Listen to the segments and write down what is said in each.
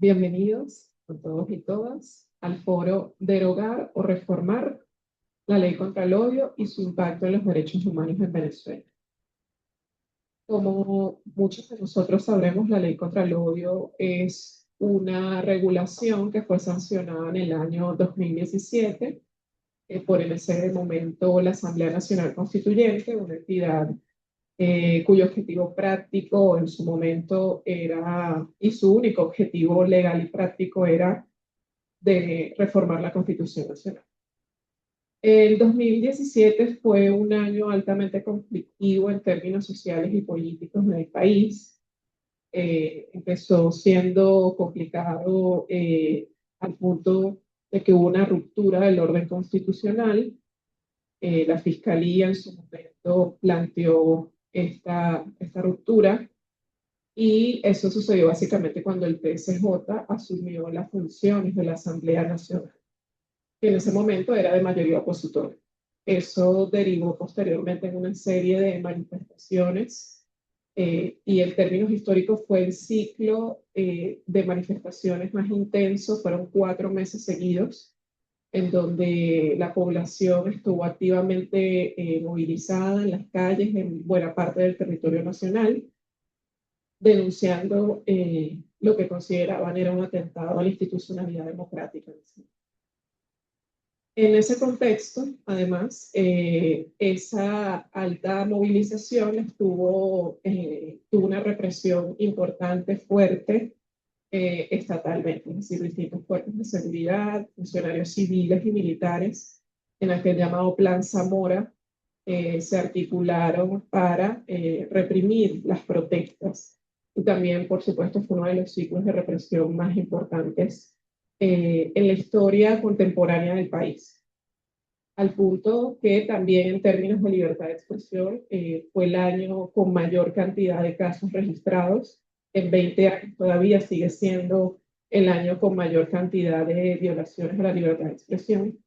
Bienvenidos a todos y todas al foro Derogar o Reformar la Ley contra el Odio y su impacto en los derechos humanos en Venezuela. Como muchos de nosotros sabremos, la Ley contra el Odio es una regulación que fue sancionada en el año 2017 por en ese momento la Asamblea Nacional Constituyente, una entidad cuyo objetivo práctico en su momento era, y su único objetivo legal y práctico era de reformar la Constitución Nacional. El 2017 fue un año altamente conflictivo en términos sociales y políticos en el país. Empezó siendo complicado al punto de que hubo una ruptura del orden constitucional. La Fiscalía en su momento planteó esta ruptura y eso sucedió básicamente cuando el PSJ asumió las funciones de la Asamblea Nacional, que en ese momento era de mayoría opositora. Eso derivó posteriormente en una serie de manifestaciones y en términos históricos fue el ciclo de manifestaciones más intenso, fueron 4 meses seguidos en donde la población estuvo activamente movilizada en las calles en buena parte del territorio nacional, denunciando lo que consideraban era un atentado a la institucionalidad democrática. En ese contexto, además, esa alta movilización tuvo una represión importante, fuerte, estatalmente, es decir, distintos cuerpos de seguridad, funcionarios civiles y militares, en aquel llamado Plan Zamora, se articularon para reprimir las protestas. Y también, por supuesto, fue uno de los ciclos de represión más importantes en la historia contemporánea del país. Al punto que también en términos de libertad de expresión fue el año con mayor cantidad de casos registrados. En 20 años todavía sigue siendo el año con mayor cantidad de violaciones a la libertad de expresión.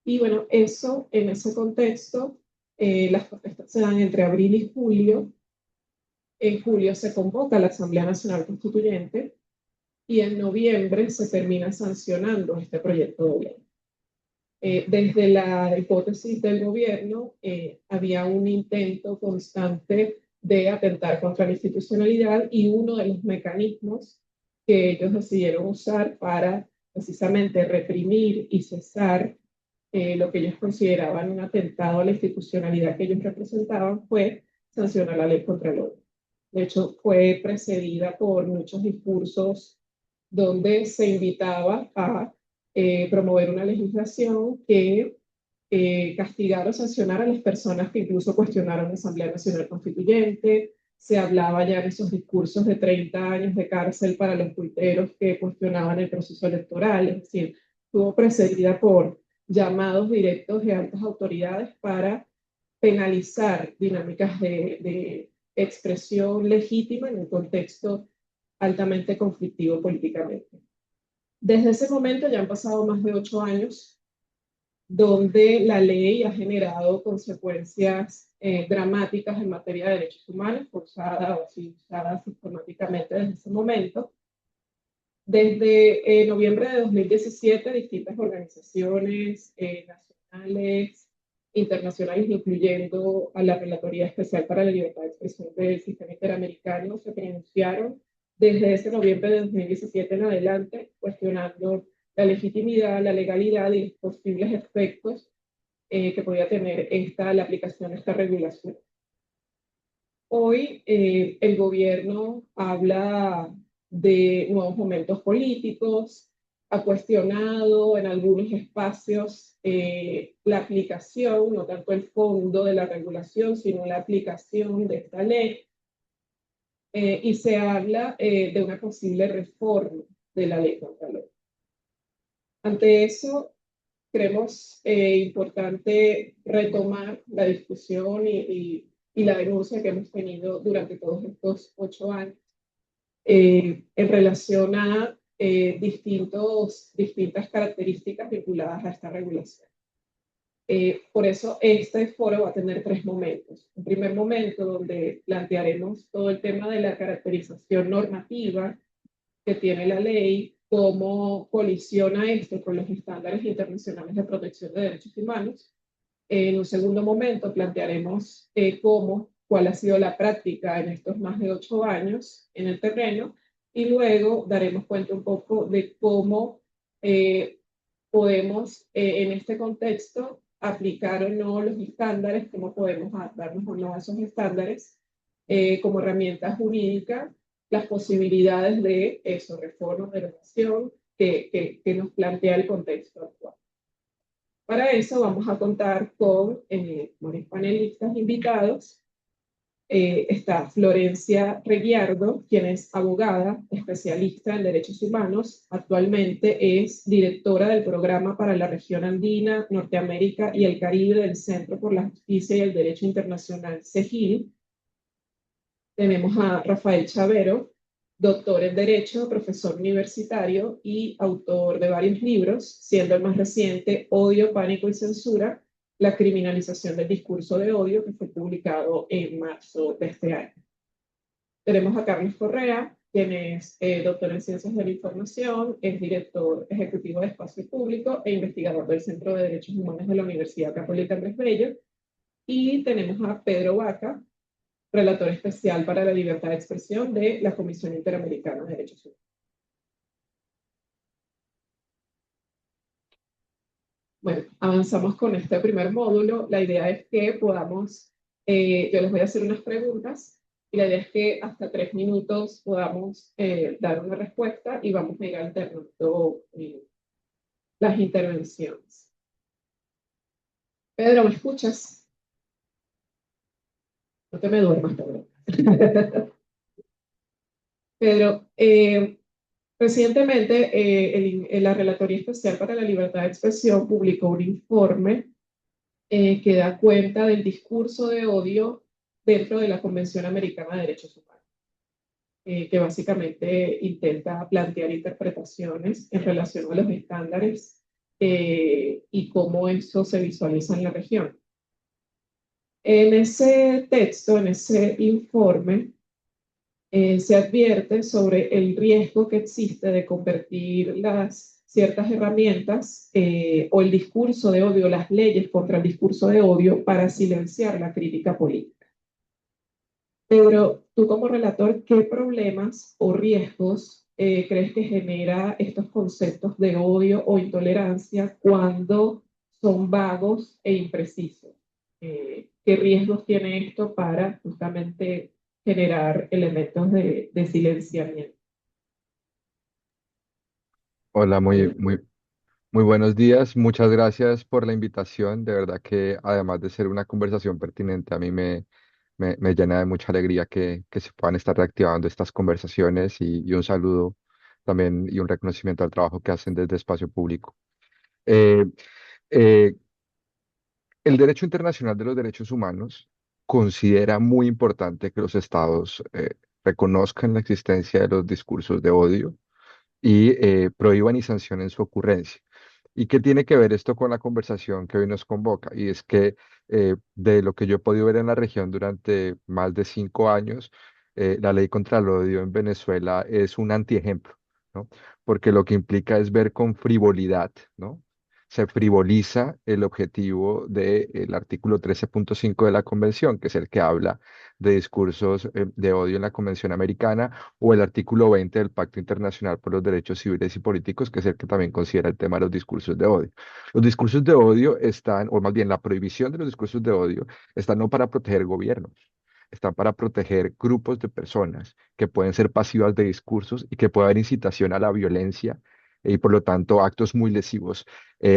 Y bueno, eso en ese contexto, las protestas se dan entre abril y julio. En julio se convoca la Asamblea Nacional Constituyente y en noviembre se termina sancionando este proyecto de ley. Desde la hipótesis del gobierno, había un intento constante de atentar contra la institucionalidad y uno de los mecanismos que ellos decidieron usar para precisamente reprimir y cesar lo que ellos consideraban un atentado a la institucionalidad que ellos representaban fue sancionar la ley contra el odio. De hecho, fue precedida por muchos discursos donde se invitaba a promover una legislación que castigara o sancionara a las personas que incluso cuestionaron la Asamblea Nacional Constituyente. Se hablaba ya en esos discursos de 30 años de cárcel para los tuiteros que cuestionaban el proceso electoral. Es decir, estuvo precedida por llamados directos de altas autoridades para penalizar dinámicas de expresión legítima en un contexto altamente conflictivo políticamente. Desde ese momento ya han pasado más de 8 años, donde la ley ha generado consecuencias dramáticas en materia de derechos humanos, forzadas o usadas sistemáticamente desde ese momento. Desde noviembre de 2017, distintas organizaciones nacionales, internacionales, incluyendo a la Relatoría Especial para la Libertad de Expresión del Sistema Interamericano, se pronunciaron desde ese noviembre de 2017 en adelante, cuestionando la legitimidad, la legalidad y los posibles efectos que podía tener la aplicación de esta regulación. Hoy el gobierno habla de nuevos momentos políticos, ha cuestionado en algunos espacios la aplicación, no tanto el fondo de la regulación, sino la aplicación de esta ley. Y se habla de una posible reforma de la ley contra el odio. Ante eso, creemos importante retomar la discusión y la denuncia que hemos tenido durante todos estos 8 años en relación a distintas características vinculadas a esta regulación. Por eso este foro va a tener 3 momentos. Un primer momento donde plantearemos todo el tema de la caracterización normativa que tiene la ley, cómo colisiona esto con los estándares internacionales de protección de derechos humanos. En un segundo momento plantearemos cuál ha sido la práctica en estos más de 8 años en el terreno y luego daremos cuenta un poco de cómo podemos en este contexto aplicar o no los estándares, cómo podemos adaptarnos o no a esos estándares como herramienta jurídica, las posibilidades de eso, reforma, derogación, que nos plantea el contexto actual. Para eso vamos a contar con varios panelistas invitados. Está Florencia Reguiardo, quien es abogada, especialista en derechos humanos. Actualmente es directora del programa para la región andina, Norteamérica y el Caribe del Centro por la Justicia y el Derecho Internacional, CEGIL. Tenemos a Rafael Chavero, doctor en Derecho, profesor universitario y autor de varios libros, siendo el más reciente Odio, Pánico y Censura, la criminalización del discurso de odio, que fue publicado en marzo de este año. Tenemos a Carlos Correa, quien es doctor en Ciencias de la Información, es director ejecutivo de Espacio Público e investigador del Centro de Derechos Humanos de la Universidad Católica Andrés Bello. Y tenemos a Pedro Vaca, relator especial para la libertad de expresión de la Comisión Interamericana de Derechos Humanos. Bueno, avanzamos con este primer módulo. La idea es que podamos, yo les voy a hacer unas preguntas y la idea es que hasta 3 minutos podamos dar una respuesta y vamos a ir alternando las intervenciones. Pedro, ¿me escuchas? No te me duermas, Pedro. Pedro, recientemente, la Relatoría Especial para la Libertad de Expresión publicó un informe que da cuenta del discurso de odio dentro de la Convención Americana de Derechos Humanos, que básicamente intenta plantear interpretaciones en relación a los estándares y cómo eso se visualiza en la región. En ese texto, en ese informe, se advierte sobre el riesgo que existe de convertir las ciertas herramientas o el discurso de odio, las leyes contra el discurso de odio para silenciar la crítica política. Pero tú como relator, ¿qué problemas o riesgos crees que genera estos conceptos de odio o intolerancia cuando son vagos e imprecisos? ¿Qué riesgos tiene esto para justamente generar elementos de silenciamiento? Hola, muy buenos días. Muchas gracias por la invitación. De verdad que además de ser una conversación pertinente, a mí me llena de mucha alegría que se puedan estar reactivando estas conversaciones y un saludo también y un reconocimiento al trabajo que hacen desde Espacio Público. Eh, eh, el derecho internacional de los derechos humanos considera muy importante que los estados reconozcan la existencia de los discursos de odio y prohíban y sancionen su ocurrencia. ¿Y qué tiene que ver esto con la conversación que hoy nos convoca? Y es que de lo que yo he podido ver en la región durante más de 5 años, la ley contra el odio en Venezuela es un antiejemplo, ¿no? Porque lo que implica es ver con frivolidad, ¿no? Se frivoliza el objetivo del artículo 13.5 de la Convención, que es el que habla de discursos de odio en la Convención Americana, o el artículo 20 del Pacto Internacional por los Derechos Civiles y Políticos, que es el que también considera el tema de los discursos de odio. Los discursos de odio están, o más bien la prohibición de los discursos de odio, está no para proteger gobiernos, están para proteger grupos de personas que pueden ser pasivas de discursos y que puede haber incitación a la violencia y por lo tanto actos muy lesivos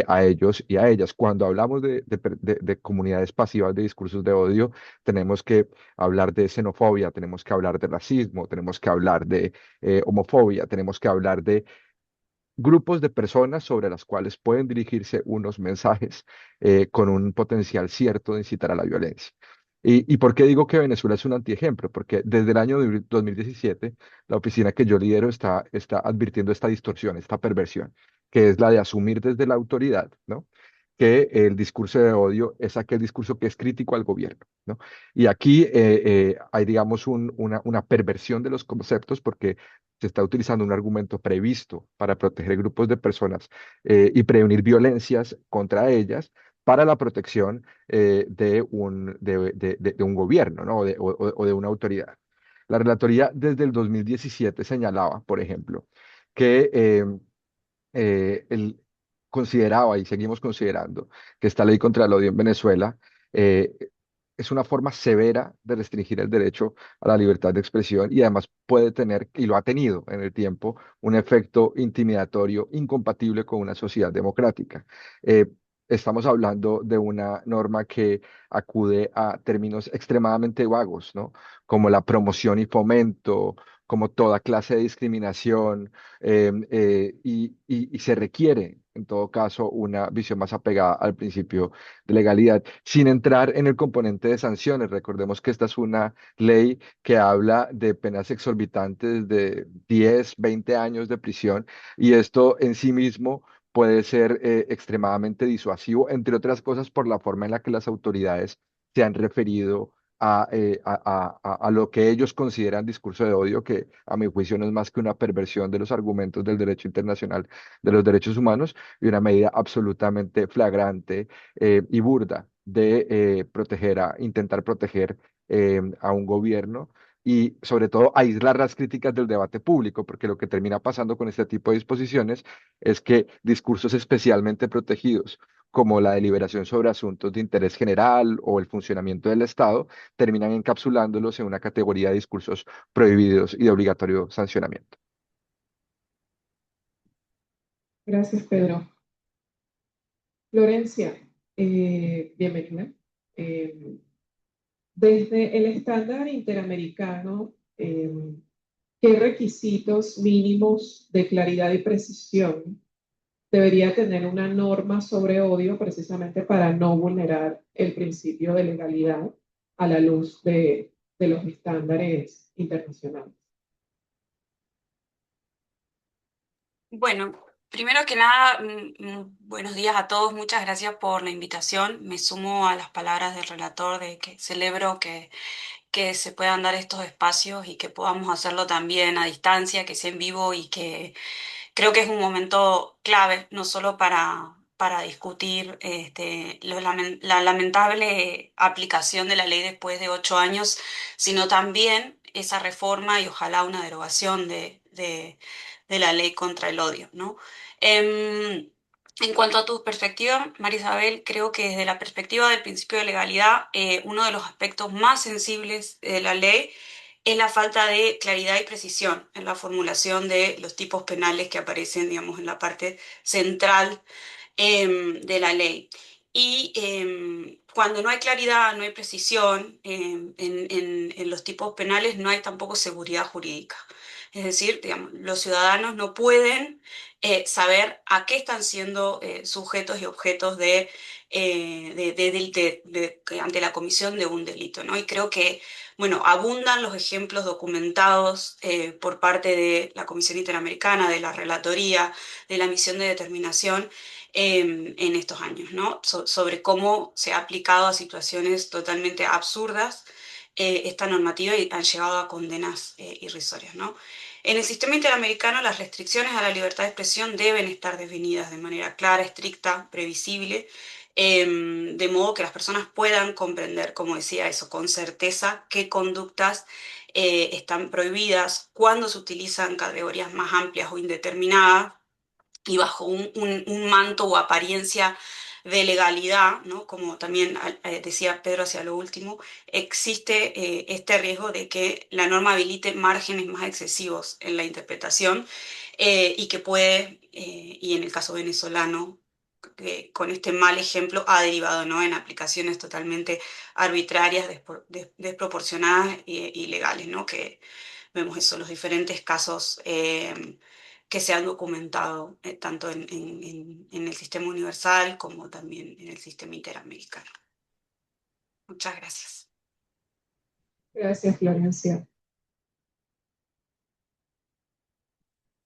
a ellos y a ellas. Cuando hablamos de comunidades pasivas de discursos de odio, tenemos que hablar de xenofobia, tenemos que hablar de racismo, tenemos que hablar de homofobia, tenemos que hablar de grupos de personas sobre las cuales pueden dirigirse unos mensajes con un potencial cierto de incitar a la violencia. ¿Y por qué digo que Venezuela es un antiejemplo? Porque desde el año 2017, la oficina que yo lidero está advirtiendo esta distorsión, esta perversión, que es la de asumir desde la autoridad, ¿no? que el discurso de odio es aquel discurso que es crítico al gobierno, ¿no? Y aquí hay, digamos, una perversión de los conceptos porque se está utilizando un argumento previsto para proteger grupos de personas y prevenir violencias contra ellas para la protección de un gobierno, ¿no? O de una autoridad. La relatoría desde el 2017 señalaba, por ejemplo, que él consideraba y seguimos considerando que esta ley contra el odio en Venezuela eh, es una forma severa de restringir el derecho a la libertad de expresión y además puede tener, y lo ha tenido en el tiempo, un efecto intimidatorio incompatible con una sociedad democrática. Eh, Estamos hablando de una norma que acude a términos extremadamente vagos, ¿no? Como la promoción y fomento, como toda clase de discriminación, y se requiere, en todo caso, una visión más apegada al principio de legalidad, sin entrar en el componente de sanciones. Recordemos que esta es una ley que habla de penas exorbitantes de 10, 20 años de prisión, y esto en sí mismo puede ser extremadamente disuasivo, entre otras cosas por la forma en la que las autoridades se han referido a lo que ellos consideran discurso de odio, que a mi juicio no es más que una perversión de los argumentos del derecho internacional de los derechos humanos y una medida absolutamente flagrante y burda de intentar proteger a un gobierno y sobre todo aislar las críticas del debate público, porque lo que termina pasando con este tipo de disposiciones es que discursos especialmente protegidos, como la deliberación sobre asuntos de interés general o el funcionamiento del Estado, terminan encapsulándolos en una categoría de discursos prohibidos y de obligatorio sancionamiento. Gracias, Pedro. Florencia, bienvenida. Eh, Desde el estándar interamericano, ¿qué requisitos mínimos de claridad y precisión debería tener una norma sobre odio precisamente para no vulnerar el principio de legalidad a la luz de los estándares internacionales? Bueno, primero que nada, buenos días a todos. Muchas gracias por la invitación. Me sumo a las palabras del relator de que celebro que se puedan dar estos espacios y que podamos hacerlo también a distancia, que sea en vivo y que creo que es un momento clave, no solo para discutir la lamentable aplicación de la ley después de 8 años, sino también esa reforma y ojalá una derogación de la ley contra el odio, ¿no? Em, en cuanto a tu perspectiva, María Isabel, creo que desde la perspectiva del principio de legalidad, uno de los aspectos más sensibles de la ley es la falta de claridad y precisión en la formulación de los tipos penales que aparecen, digamos, en la parte central de la ley. Y cuando no hay claridad, no hay precisión en los tipos penales, no hay tampoco seguridad jurídica. Es decir, digamos, los ciudadanos no pueden saber a qué están siendo sujetos y objetos ante la comisión de un delito, ¿no? Y creo que, bueno, abundan los ejemplos documentados por parte de la Comisión Interamericana, de la Relatoría, de la Misión de Determinación en estos años, ¿no? Sobre cómo se ha aplicado a situaciones totalmente absurdas esta normativa y han llegado a condenas irrisorias, ¿no? En el sistema interamericano, las restricciones a la libertad de expresión deben estar definidas de manera clara, estricta, previsible, de modo que las personas puedan comprender, como decía eso, con certeza qué conductas están prohibidas, cuándo se utilizan categorías más amplias o indeterminadas y bajo un manto o apariencia de legalidad, ¿no? Como también decía Pedro hacia lo último, existe este riesgo de que la norma habilite márgenes más excesivos en la interpretación y que puede, y en el caso venezolano, con este mal ejemplo ha derivado, ¿no? En aplicaciones totalmente arbitrarias, desproporcionadas e ilegales, ¿no? Que vemos eso, los diferentes casos que se han documentado tanto en el sistema universal como también en el sistema interamericano. Muchas gracias. Gracias, Florencia.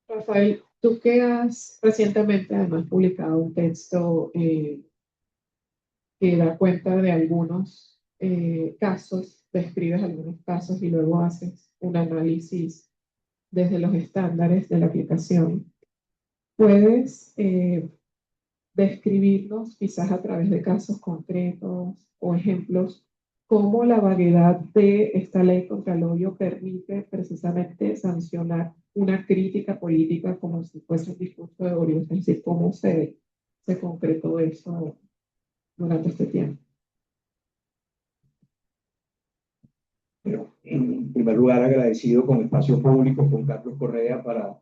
Rafael, tú que has recientemente además publicado un texto que da cuenta de algunos casos, describes algunos casos y luego haces un análisis desde los estándares de la aplicación. Puedes describirnos, quizás a través de casos concretos o ejemplos, cómo la vaguedad de esta ley contra el odio permite precisamente sancionar una crítica política como si fuese un discurso de odio, es decir, cómo se concretó eso durante este tiempo. Pero, en primer lugar, agradecido con Espacio Público, con Carlos Correa, para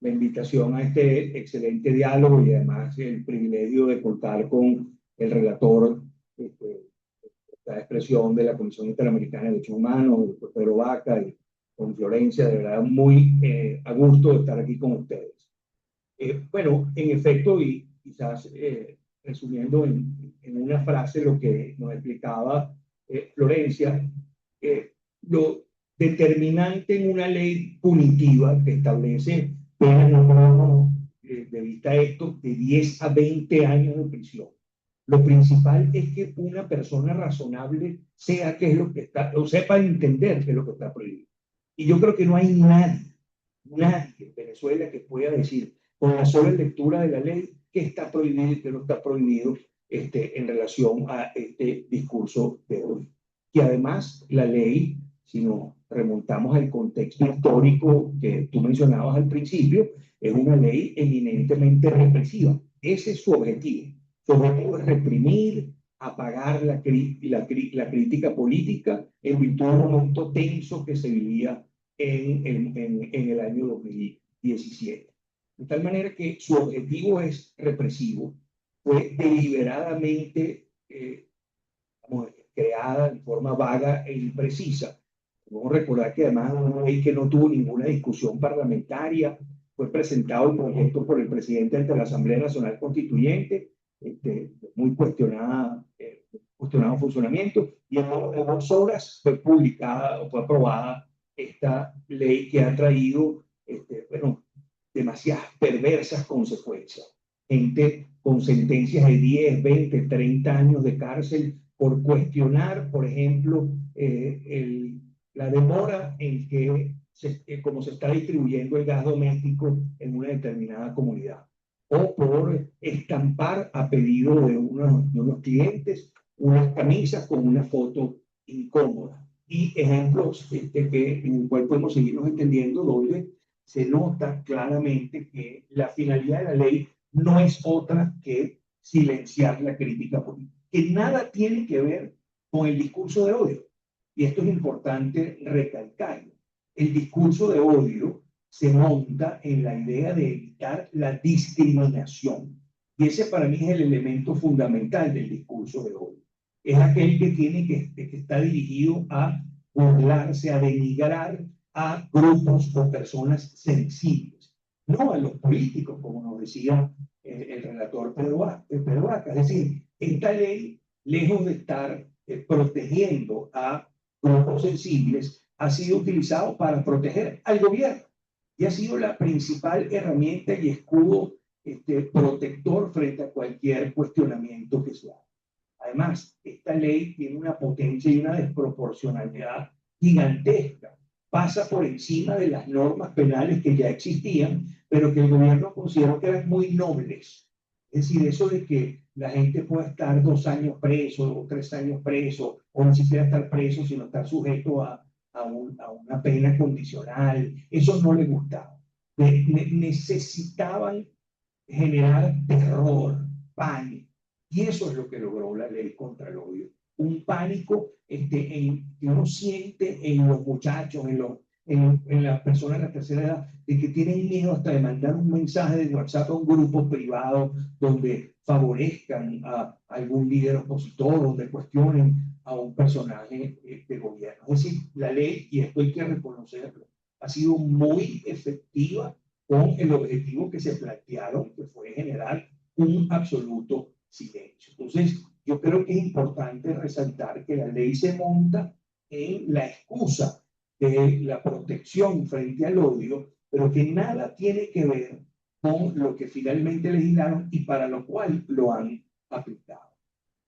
la invitación a este excelente diálogo y además el privilegio de contar con el relator, la expresión de la Comisión Interamericana de Derechos Humanos, el doctor Pedro Vaca, y con Florencia, de verdad muy a gusto de estar aquí con ustedes. Bueno, en efecto, y quizás resumiendo en una frase lo que nos explicaba Florencia, lo determinante en una ley punitiva que establece penas, no de vista esto, de 10 a 20 años de prisión. Lo principal es que una persona razonable sea qué es lo que está, o sepa entender qué es lo que está prohibido. Y yo creo que no hay nadie en Venezuela que pueda decir con la sola lectura de la ley qué está prohibido y qué no está prohibido en relación a este discurso de odio. Y además la ley, si nos remontamos al contexto histórico que tú mencionabas al principio, es una ley eminentemente represiva. Ese es su objetivo. Su objetivo es reprimir, apagar la crítica política en virtud de un momento tenso que se vivía en el año 2017. De tal manera que su objetivo es represivo, fue deliberadamente creada de forma vaga e imprecisa. Debemos recordar que además es una ley que no tuvo ninguna discusión parlamentaria, fue presentado el proyecto por el presidente ante la Asamblea Nacional Constituyente, muy cuestionado funcionamiento, y en 2 horas fue publicada o fue aprobada esta ley que ha traído demasiadas perversas consecuencias. Gente con sentencias de 10, 20, 30 años de cárcel por cuestionar, por ejemplo, la demora en que, como se está distribuyendo el gas doméstico en una determinada comunidad, o por estampar a pedido de unos clientes unas camisas con una foto incómoda. Y ejemplos en el cual podemos seguirnos entendiendo, donde se nota claramente que la finalidad de la ley no es otra que silenciar la crítica política, que nada tiene que ver con el discurso de odio. Y esto es importante recalcarlo. El discurso de odio se monta en la idea de evitar la discriminación. Y ese para mí es el elemento fundamental del discurso de odio. Es aquel que está dirigido a burlarse, a denigrar a grupos o personas sensibles, no a los políticos, como nos decía el relator Pedro Vaca. Es decir, esta ley, lejos de estar protegiendo a grupos sensibles, ha sido utilizado para proteger al gobierno y ha sido la principal herramienta y escudo protector frente a cualquier cuestionamiento que se haga. Además, esta ley tiene una potencia y una desproporcionalidad gigantesca. Pasa por encima de las normas penales que ya existían, pero que el gobierno consideró que eran muy nobles. Es decir, eso de que la gente pueda estar 2 años preso o 3 años preso, o ni siquiera estar preso, sino estar sujeto a una pena condicional, eso no le gustaba. Necesitaban generar terror, pánico. Y eso es lo que logró la ley contra el odio. Un pánico que uno siente en los muchachos, en las personas de la tercera edad, de que tienen miedo hasta de mandar un mensaje de WhatsApp a un grupo privado donde favorezcan a algún líder opositor, donde cuestionen a un personaje de gobierno. Es decir, la ley, y esto hay que reconocerlo, ha sido muy efectiva con el objetivo que se plantearon, que fue generar un absoluto silencio. Entonces, yo creo que es importante resaltar que la ley se monta en la excusa de la protección frente al odio, pero que nada tiene que ver con lo que finalmente legislaron y para lo cual lo han aplicado.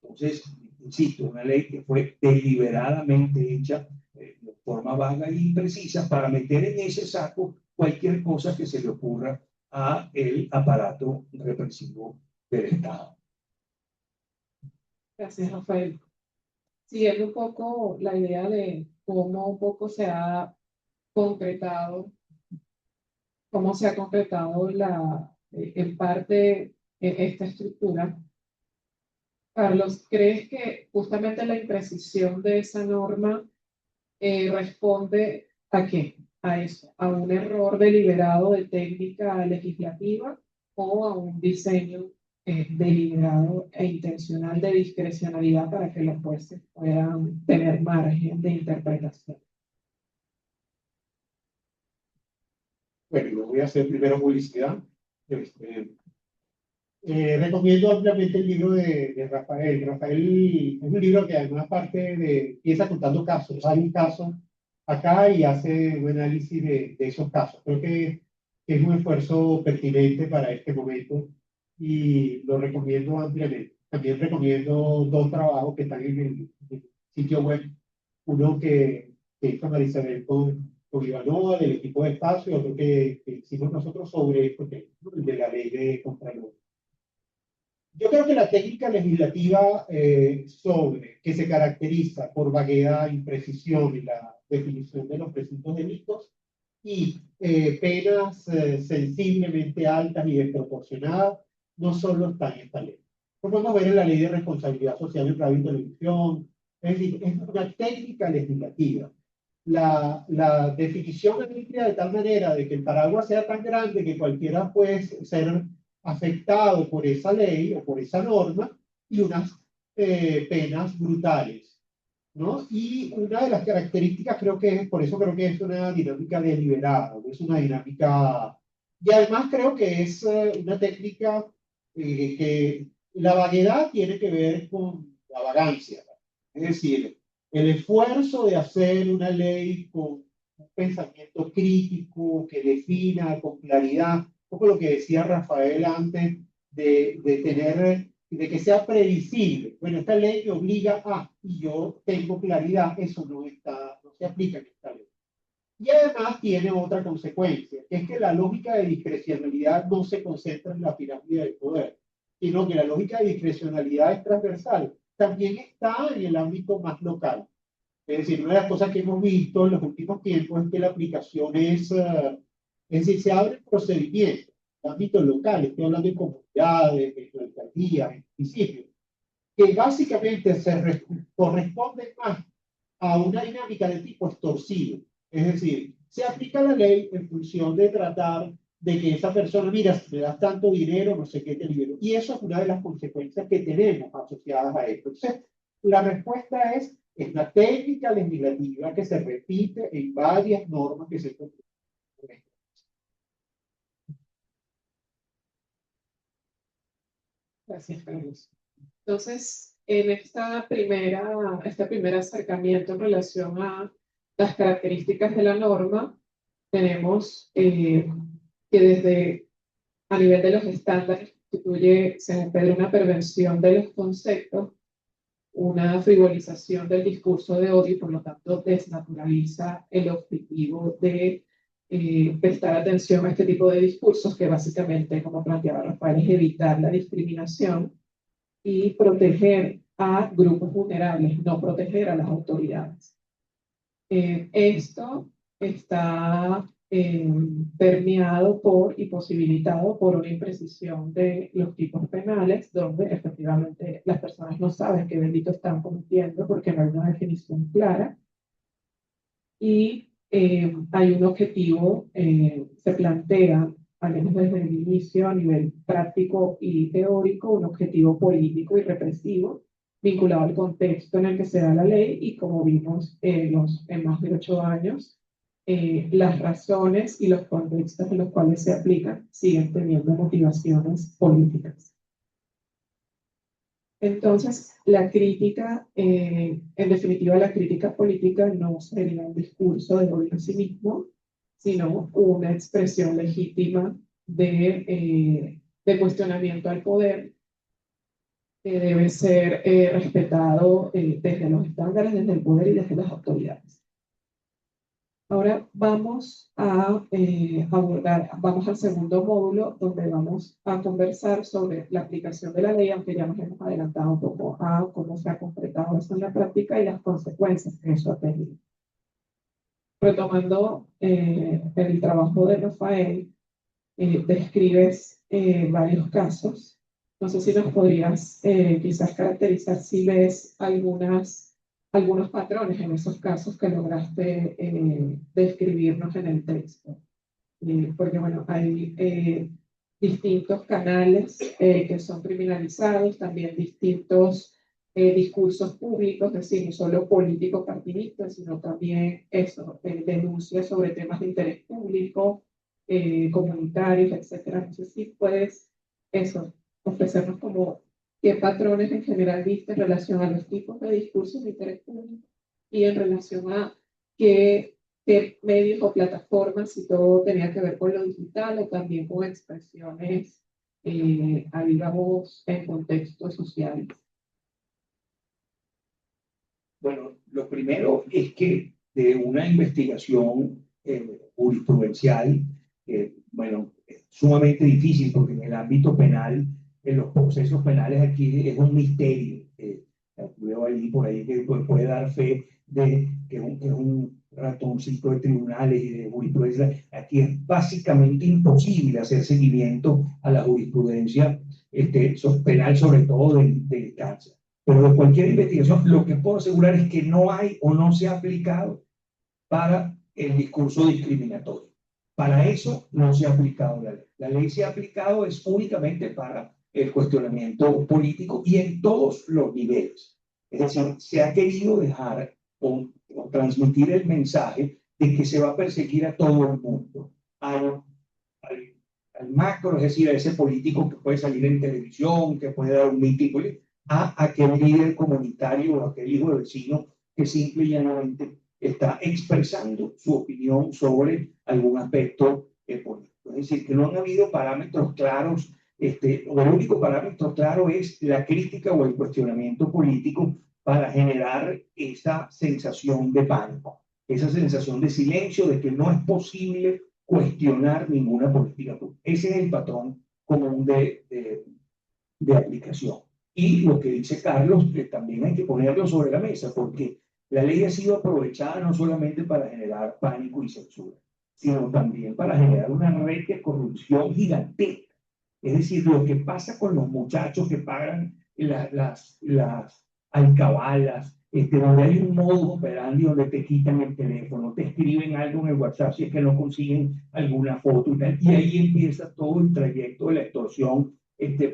Entonces, insisto, una ley que fue deliberadamente hecha de forma vaga y imprecisa para meter en ese saco cualquier cosa que se le ocurra a el aparato represivo del Estado. Gracias, Rafael. Siguiendo un poco la idea de cómo un poco se ha concretado, cómo se ha concretado en parte esta estructura. Carlos, ¿crees que justamente la imprecisión de esa norma responde a qué? A eso, a un error deliberado de técnica legislativa o a un diseño deliberado e intencional de discrecionalidad para que los jueces puedan tener margen de interpretación? Bueno, yo voy a hacer primero publicidad. Este, recomiendo ampliamente el libro de Rafael. Rafael es un libro que además empieza contando casos. Hay un caso acá y hace un análisis de esos casos. Creo que es un esfuerzo pertinente para este momento y lo recomiendo ampliamente. También recomiendo dos trabajos que están en el sitio web. Uno que hizo Marisabel con Ivanova del equipo de espacio y otro que hicimos nosotros sobre esto, el de la ley de Contralor. Yo creo que la técnica legislativa que se caracteriza por vaguedad, imprecisión en la definición de los presuntos delitos y penas sensiblemente altas y desproporcionadas, no solo está en esta ley. Lo podemos ver en la ley de responsabilidad social en radio y televisión. Es decir, es una técnica legislativa. La definición es líquida de tal manera de que el paraguas sea tan grande que cualquiera puede ser afectado por esa ley o por esa norma y unas penas brutales, ¿no? Y una de las características por eso creo que es una dinámica deliberada, no es una dinámica, y además creo que es una técnica que la vaguedad tiene que ver con la vagancia, es decir, el esfuerzo de hacer una ley con un pensamiento crítico que defina con claridad, un poco lo que decía Rafael antes, de que sea previsible. Bueno, esta ley me obliga y yo tengo claridad, eso no se aplica en esta ley. Y además tiene otra consecuencia, que es que la lógica de discrecionalidad no se concentra en la pirámide del poder, sino que la lógica de discrecionalidad es transversal. También está en el ámbito más local. Es decir, una de las cosas que hemos visto en los últimos tiempos es que la aplicación es decir, se abre el procedimiento en el ámbito local, estoy hablando de comunidades, de alcaldías, de municipios, que básicamente corresponden más a una dinámica de tipo extorsivo. Es decir, se aplica la ley en función de tratar de que esa persona, mira, si me das tanto dinero, no sé qué te libero. Y eso es una de las consecuencias que tenemos asociadas a esto. Entonces, la respuesta es una técnica legislativa que se repite en varias normas que se cumplen. Gracias, Carlos. Entonces, en este primer acercamiento en relación a las características de la norma, tenemos que desde a nivel de los estándares constituye, según Pedro, una perversión de los conceptos, una frivolización del discurso de odio y por lo tanto desnaturaliza el objetivo de prestar atención a este tipo de discursos que básicamente, como planteaba Rafael, es evitar la discriminación y proteger a grupos vulnerables, no proteger a las autoridades. Esto está permeado y posibilitado por una imprecisión de los tipos penales, donde efectivamente las personas no saben qué delito están cometiendo porque no hay una definición clara. Y hay un objetivo, se plantea, al menos desde el inicio, a nivel práctico y teórico, un objetivo político y represivo vinculado al contexto en el que se da la ley y como vimos en más de 8 años, las razones y los contextos en los cuales se aplican siguen teniendo motivaciones políticas. Entonces, la crítica, en definitiva, la crítica política no sería un discurso de odio en sí mismo, sino una expresión legítima de cuestionamiento al poder que debe ser respetado desde los estándares, desde el poder y desde las autoridades. Ahora vamos a vamos al segundo módulo, donde vamos a conversar sobre la aplicación de la ley, aunque ya nos hemos adelantado un poco a cómo se ha concretado eso en la práctica y las consecuencias que eso ha tenido. Retomando el trabajo de Rafael, describes varios casos. No sé si nos podrías quizás caracterizar si ves algunos patrones en esos casos que lograste describirnos en el texto. Porque, bueno, hay distintos canales que son criminalizados, también distintos discursos públicos, es decir, no solo políticos partidistas, sino también eso, denuncias sobre temas de interés público, comunitarios, etcétera. No sé si puedes eso, ofrecernos como qué patrones en general viste en relación a los tipos de discursos de interés público y en relación a qué medios o plataformas, si todo tenía que ver con lo digital o también con expresiones, digamos, en contextos sociales. Bueno, lo primero es que de una investigación jurisprudencial, bueno, es sumamente difícil porque en el ámbito penal, en los procesos penales aquí es un misterio. Veo ahí por ahí que puede dar fe de que es un ratoncito de tribunales y de jurisprudencia. Aquí es básicamente imposible hacer seguimiento a la jurisprudencia penal, sobre todo de instancia. Pero de cualquier investigación, lo que puedo asegurar es que no hay o no se ha aplicado para el discurso discriminatorio. Para eso no se ha aplicado la ley. La ley se ha aplicado es únicamente para el cuestionamiento político y en todos los niveles. Es decir, se ha querido dejar o transmitir el mensaje de que se va a perseguir a todo el mundo, al macro, es decir, a ese político que puede salir en televisión, que puede dar un mitin, a aquel líder comunitario o aquel hijo de vecino que simple y llanamente está expresando su opinión sobre algún aspecto político. Es decir, que no han habido parámetros claros, o el único parámetro claro es la crítica o el cuestionamiento político para generar esa sensación de pánico, esa sensación de silencio, de que no es posible cuestionar ninguna política pública. Ese es el patrón común de aplicación. Y lo que dice Carlos, que también hay que ponerlo sobre la mesa, porque la ley ha sido aprovechada no solamente para generar pánico y censura, sino también para generar una red de corrupción gigantesca. Es decir, lo que pasa con los muchachos que pagan las alcabalas, donde hay un modus operandi donde te quitan el teléfono, te escriben algo en el WhatsApp si es que no consiguen alguna foto y tal, y ahí empieza todo el trayecto de la extorsión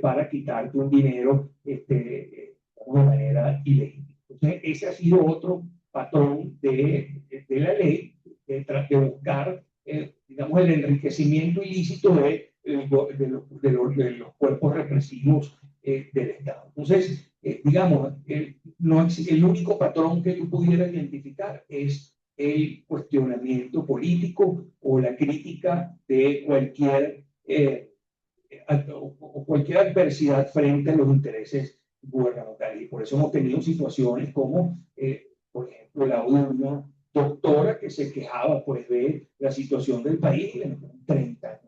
para quitarte un dinero de una manera ilegítima. Entonces, ese ha sido otro patrón de la ley, de buscar, digamos, el enriquecimiento ilícito de los cuerpos represivos del Estado. Entonces, digamos, el único patrón que yo pudiera identificar es el cuestionamiento político o la crítica de cualquier o cualquier adversidad frente a los intereses gubernamentales. Y por eso hemos tenido situaciones como, por ejemplo, la de una doctora que se quejaba pues, de la situación del país y le metieron 30 años.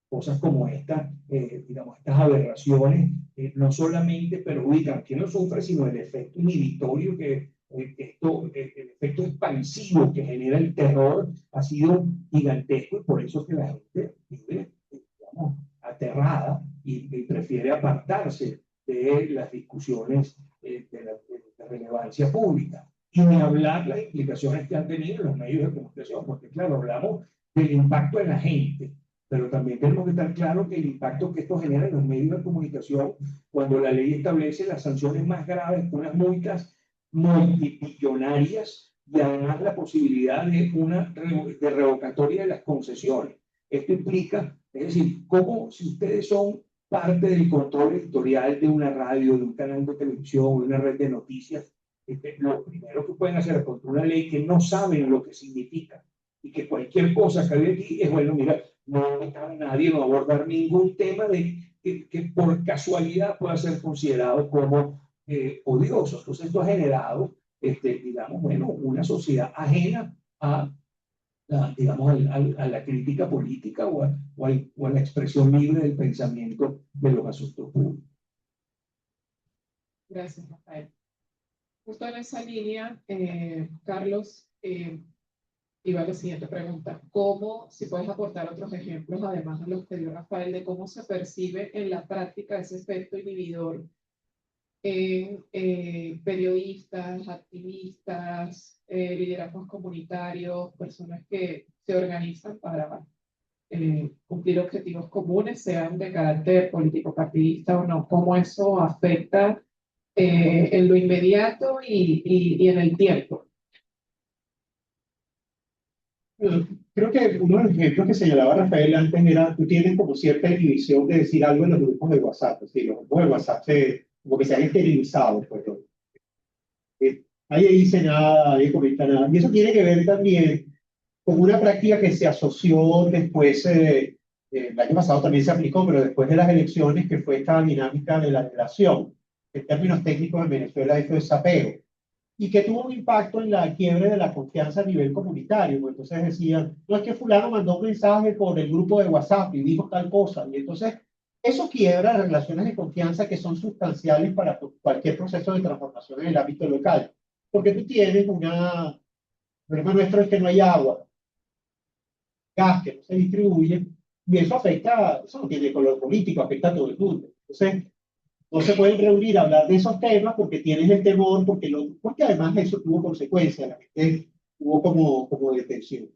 Cosas como esta, digamos, estas aberraciones, no solamente perjudican a quien lo sufre, sino el efecto inhibitorio que el efecto expansivo que genera el terror ha sido gigantesco y por eso es que la gente vive, digamos, aterrada y prefiere apartarse de las discusiones de relevancia pública. Y ni hablar las implicaciones que han tenido en los medios de comunicación, porque claro, hablamos del impacto en la gente, pero también tenemos que estar claros que el impacto que esto genera en los medios de comunicación, cuando la ley establece las sanciones más graves, unas multas multimillonarias y además la posibilidad de revocatoria de las concesiones. Esto implica, es decir, como si ustedes son parte del control editorial de una radio, de un canal de televisión, de una red de noticias, lo primero que pueden hacer contra una ley que no saben lo que significa y que cualquier cosa que hay aquí es, bueno, mira, no a nadie, no abordar ningún tema que por casualidad pueda ser considerado como odioso. Entonces esto ha generado, digamos, bueno, una sociedad ajena a digamos, a la crítica política o a la expresión libre del pensamiento de los asuntos públicos. Gracias, Rafael. Justo en esa línea, Carlos, iba a la siguiente pregunta. ¿Cómo, si puedes aportar otros ejemplos, además de los que dio Rafael, de cómo se percibe en la práctica ese efecto inhibidor en periodistas, activistas, liderazgos comunitarios, personas que se organizan para cumplir objetivos comunes, sean de carácter político partidista o no? ¿Cómo eso afecta en lo inmediato y en el tiempo? Creo que uno de los ejemplos que señalaba Rafael antes era, tú tienes como cierta división de decir algo en los grupos de WhatsApp, es decir, los grupos de WhatsApp como que se han esterilizado, pues, ¿no? Nadie dice nada, nadie comenta nada, y eso tiene que ver también con una práctica que se asoció después, el año pasado también se aplicó, pero después de las elecciones, que fue esta dinámica de la relación, en términos técnicos en Venezuela, eso es sapeo, y que tuvo un impacto en la quiebre de la confianza a nivel comunitario, porque entonces decían, no es que fulano mandó un mensaje por el grupo de WhatsApp y dijo tal cosa, y entonces eso quiebra las relaciones de confianza que son sustanciales para cualquier proceso de transformación en el ámbito local, porque tú tienes una, el problema nuestro es que no hay agua, gas que no se distribuye, y eso afecta, eso no tiene color político, afecta a todo el mundo. Entonces, no se pueden reunir a hablar de esos temas porque tienes el temor, porque además eso tuvo consecuencias, la gente tuvo como detención.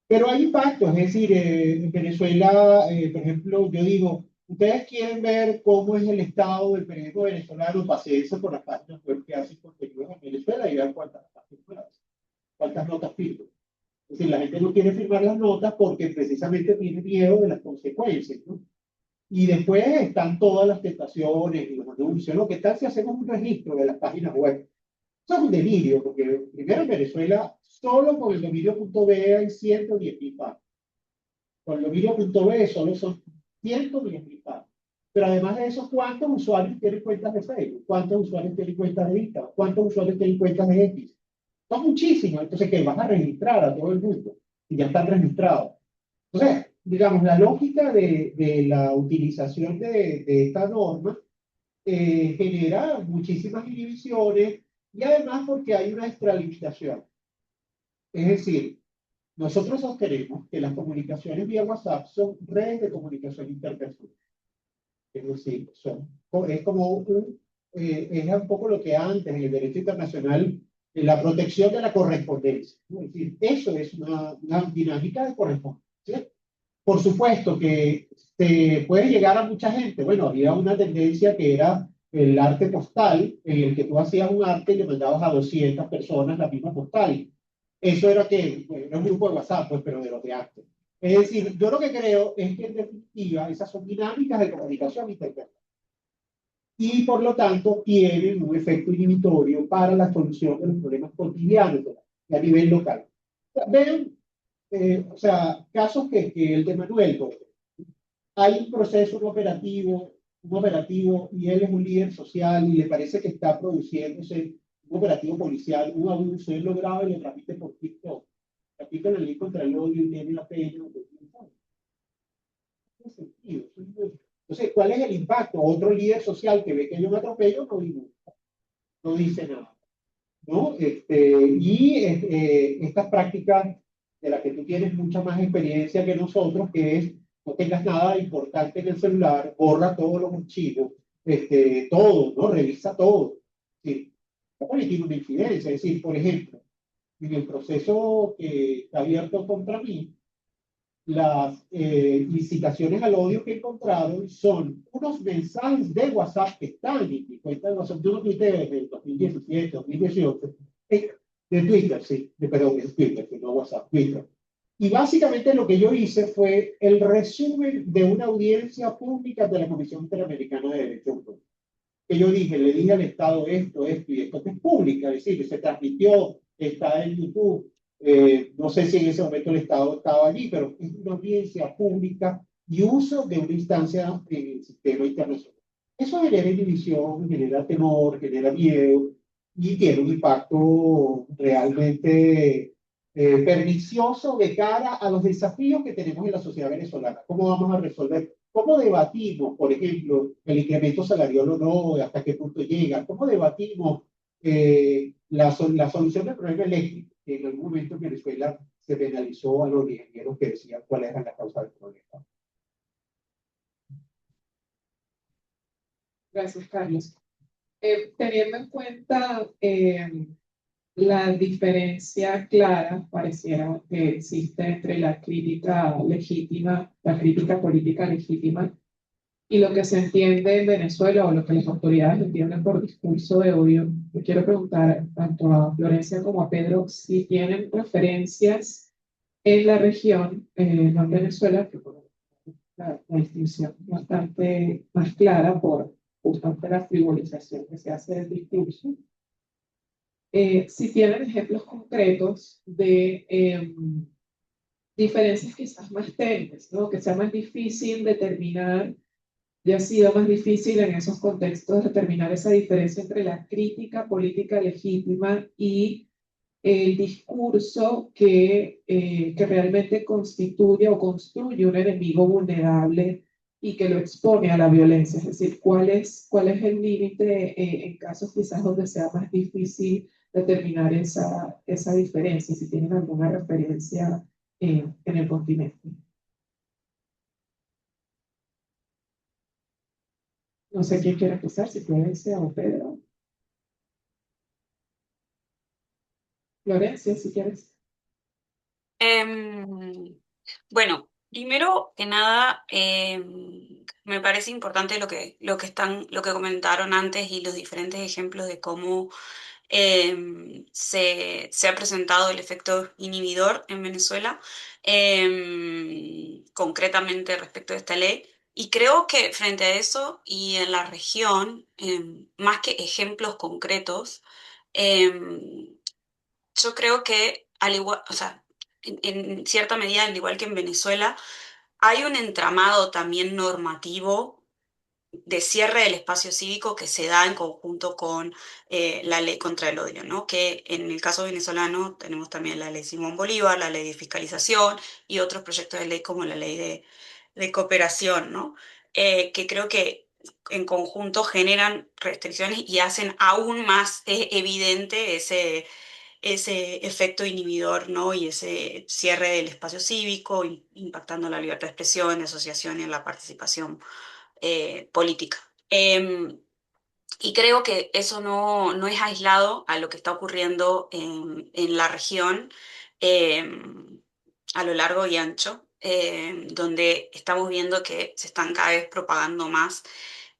Pero hay impactos, es decir, en Venezuela, por ejemplo, yo digo, ustedes quieren ver cómo es el estado del periodismo venezolano, paséense por las páginas web que hacen contenidos en Venezuela y vean cuántas notas firman. Es decir, la gente no quiere firmar las notas porque precisamente tiene miedo de las consecuencias, ¿no? Y después están todas las tentaciones y los anuncios, ¿no? ¿Qué tal si hacemos un registro de las páginas web? Eso es un delirio, porque primero en Venezuela, solo con el dominio.be hay 110.000 páginas. Con el dominio.be solo son 110.000 páginas. Pero además de eso, ¿cuántos usuarios tienen cuentas de Facebook? ¿Cuántos usuarios tienen cuentas de Instagram? ¿Cuántos usuarios tienen cuentas de X? Son muchísimos. Entonces, ¿qué? Vas a registrar a todo el mundo. Y ya están registrados. Entonces, digamos, la lógica de la utilización de esta norma genera muchísimas inhibiciones y además porque hay una extralimitación. Es decir, nosotros sostenemos que las comunicaciones vía WhatsApp son redes de comunicación interpersonal. Es decir, es como es un poco lo que antes en el derecho internacional, la protección de la correspondencia. Es decir, eso es una dinámica de correspondencia. Por supuesto que se puede llegar a mucha gente. Bueno, había una tendencia que era el arte postal, en el que tú hacías un arte y le mandabas a 200 personas la misma postal. Eso era que, bueno, era un grupo de WhatsApp, pues, pero de los de arte. Es decir, yo lo que creo es que en definitiva esas son dinámicas de comunicación interpersonal. Y por lo tanto tienen un efecto inhibitorio para la solución de los problemas cotidianos a nivel local. Vean, o sea, casos que el de Manuel, pues, hay un proceso, un operativo, y él es un líder social y le parece que está produciéndose un operativo policial, un abuso, él lo graba y lo transmite por TikTok. Practican el link contra el odio y tiene la pena. No tiene sentido. Entonces, ¿cuál es el impacto? Otro líder social que ve que yo me atropello no dice nada, ¿no? Estas prácticas de las que tú tienes mucha más experiencia que nosotros, que es no tengas nada importante en el celular, borra todos los archivos, todo, ¿no? Revisa todo. Sí. Tiene una incidencia, es decir, por ejemplo, en el proceso que está abierto contra mí, las incitaciones al odio que encontraron son unos mensajes de WhatsApp que están en mi cuenta de WhatsApp. Yo no tuiteé desde el 2017, 2018, de Twitter, sí, perdón, es Twitter, que no WhatsApp, Twitter. Y básicamente lo que yo hice fue el resumen de una audiencia pública de la Comisión Interamericana de Derechos Humanos. Que yo le dije al Estado esto y esto, que es pública, es decir, que se transmitió, está en YouTube. No sé si en ese momento el Estado estaba allí, pero es una audiencia pública y uso de una instancia en el sistema internacional. Eso genera división, genera temor, genera miedo y tiene un impacto realmente pernicioso de cara a los desafíos que tenemos en la sociedad venezolana. ¿Cómo vamos a resolver? ¿Cómo debatimos, por ejemplo, el incremento salarial o no? ¿Hasta qué punto llega? ¿Cómo debatimos la solución del problema eléctrico? Que en algún momento en Venezuela se penalizó a los ingenieros que decían cuál era la causa del problema. Gracias, Carlos. Teniendo en cuenta la diferencia clara, pareciera que existe entre la crítica legítima, la crítica política legítima y lo que se entiende en Venezuela o lo que las autoridades entienden por discurso de odio. Yo quiero preguntar tanto a Florencia como a Pedro si tienen referencias en la región, no en Venezuela, que por la distinción bastante más clara por justamente la frivolización que se hace del discurso. Si tienen ejemplos concretos de diferencias quizás más técnicas, ¿no? Que sea más difícil determinar, ya ha sido más difícil en esos contextos determinar esa diferencia entre la crítica política legítima y el discurso que realmente constituye o construye un enemigo vulnerable y que lo expone a la violencia. Es decir, cuál es el límite en casos quizás donde sea más difícil determinar esa diferencia, si tienen alguna referencia en el continente? No sé quién quiere empezar, si Florencia o Pedro. Florencia, si quieres. Bueno, primero que nada, me parece importante lo que comentaron antes y los diferentes ejemplos de cómo se ha presentado el efecto inhibidor en Venezuela, concretamente respecto de esta ley. Y creo que frente a eso y en la región, más que ejemplos concretos, yo creo que al igual, o sea, en cierta medida, al igual que en Venezuela, hay un entramado también normativo de cierre del espacio cívico que se da en conjunto con la ley contra el odio, ¿no? Que en el caso venezolano tenemos también la ley Simón Bolívar, la ley de fiscalización y otros proyectos de ley como la ley de cooperación, ¿no? Que creo que en conjunto generan restricciones y hacen aún más evidente ese efecto inhibidor, ¿no? Y ese cierre del espacio cívico, impactando la libertad de expresión, de asociación y en la participación política. Y creo que eso no es aislado a lo que está ocurriendo en la región a lo largo y ancho, donde estamos viendo que se están cada vez propagando más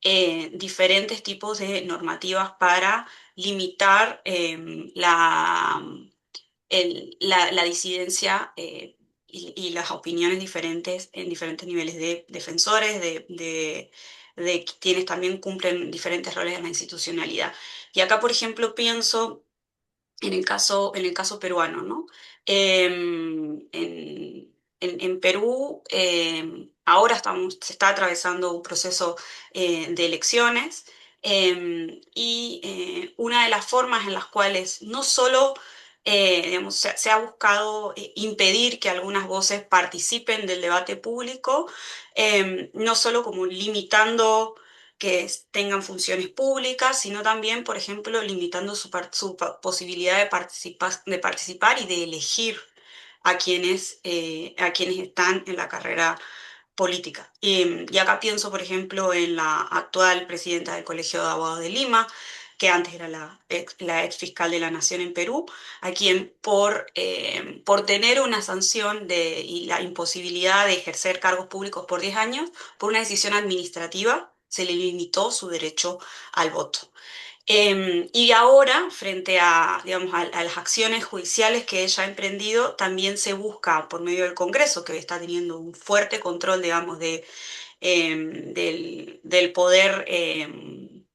diferentes tipos de normativas para limitar la disidencia y las opiniones diferentes en diferentes niveles de defensores, de quienes también cumplen diferentes roles en la institucionalidad. Y acá, por ejemplo, pienso en el caso peruano, ¿no? En Perú ahora se está atravesando un proceso de elecciones y una de las formas en las cuales no solo digamos, se ha buscado impedir que algunas voces participen del debate público, no solo como limitando tengan funciones públicas, sino también, por ejemplo, limitando posibilidad de participar y de elegir a quienes están en la carrera política. Y acá pienso, por ejemplo, en la actual presidenta del Colegio de Abogados de Lima, que antes era la ex fiscal de la Nación en Perú, a quien por tener una sanción y la imposibilidad de ejercer cargos públicos por 10 años, por una decisión administrativa, se le limitó su derecho al voto. Y ahora, frente a, digamos, a las acciones judiciales que ella ha emprendido, también se busca, por medio del Congreso, que está teniendo un fuerte control, digamos, del poder en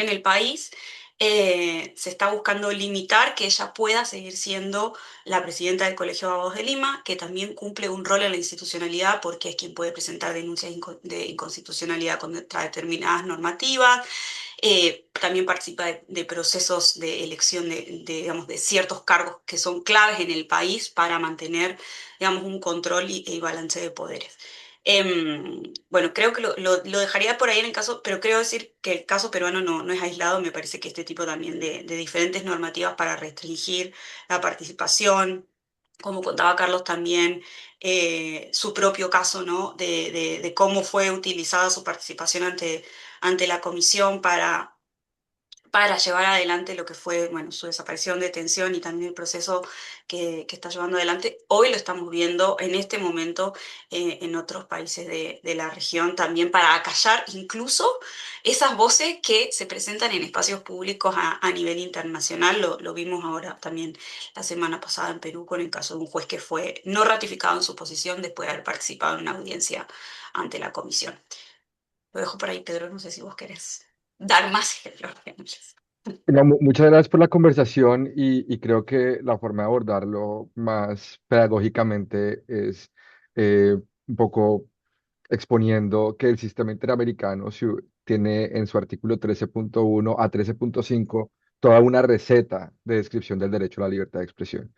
el país, se está buscando limitar que ella pueda seguir siendo la presidenta del Colegio de Abogados de Lima, que también cumple un rol en la institucionalidad porque es quien puede presentar denuncias de inconstitucionalidad contra determinadas normativas. También participa de procesos de elección digamos, de ciertos cargos que son claves en el país para mantener, digamos, un control y balance de poderes. Bueno, creo que lo dejaría por ahí en el caso, pero creo decir que el caso peruano no es aislado. Me parece que este tipo también de diferentes normativas para restringir la participación, como contaba Carlos también, su propio caso, ¿no? De cómo fue utilizada su participación ante la comisión para llevar adelante lo que fue, bueno, su desaparición, detención y también el proceso que está llevando adelante. Hoy lo estamos viendo en este momento en otros países de la región, también para acallar incluso esas voces que se presentan en espacios públicos a nivel internacional. Lo vimos ahora también la semana pasada en Perú con el caso de un juez que fue no ratificado en su posición después de haber participado en una audiencia ante la comisión. Lo dejo por ahí, Pedro, no sé si vos querés dar más ejemplos. No, muchas gracias por la conversación y creo que la forma de abordarlo más pedagógicamente es un poco exponiendo que el sistema interamericano tiene en su artículo 13.1 a 13.5 toda una receta de descripción del derecho a la libertad de expresión.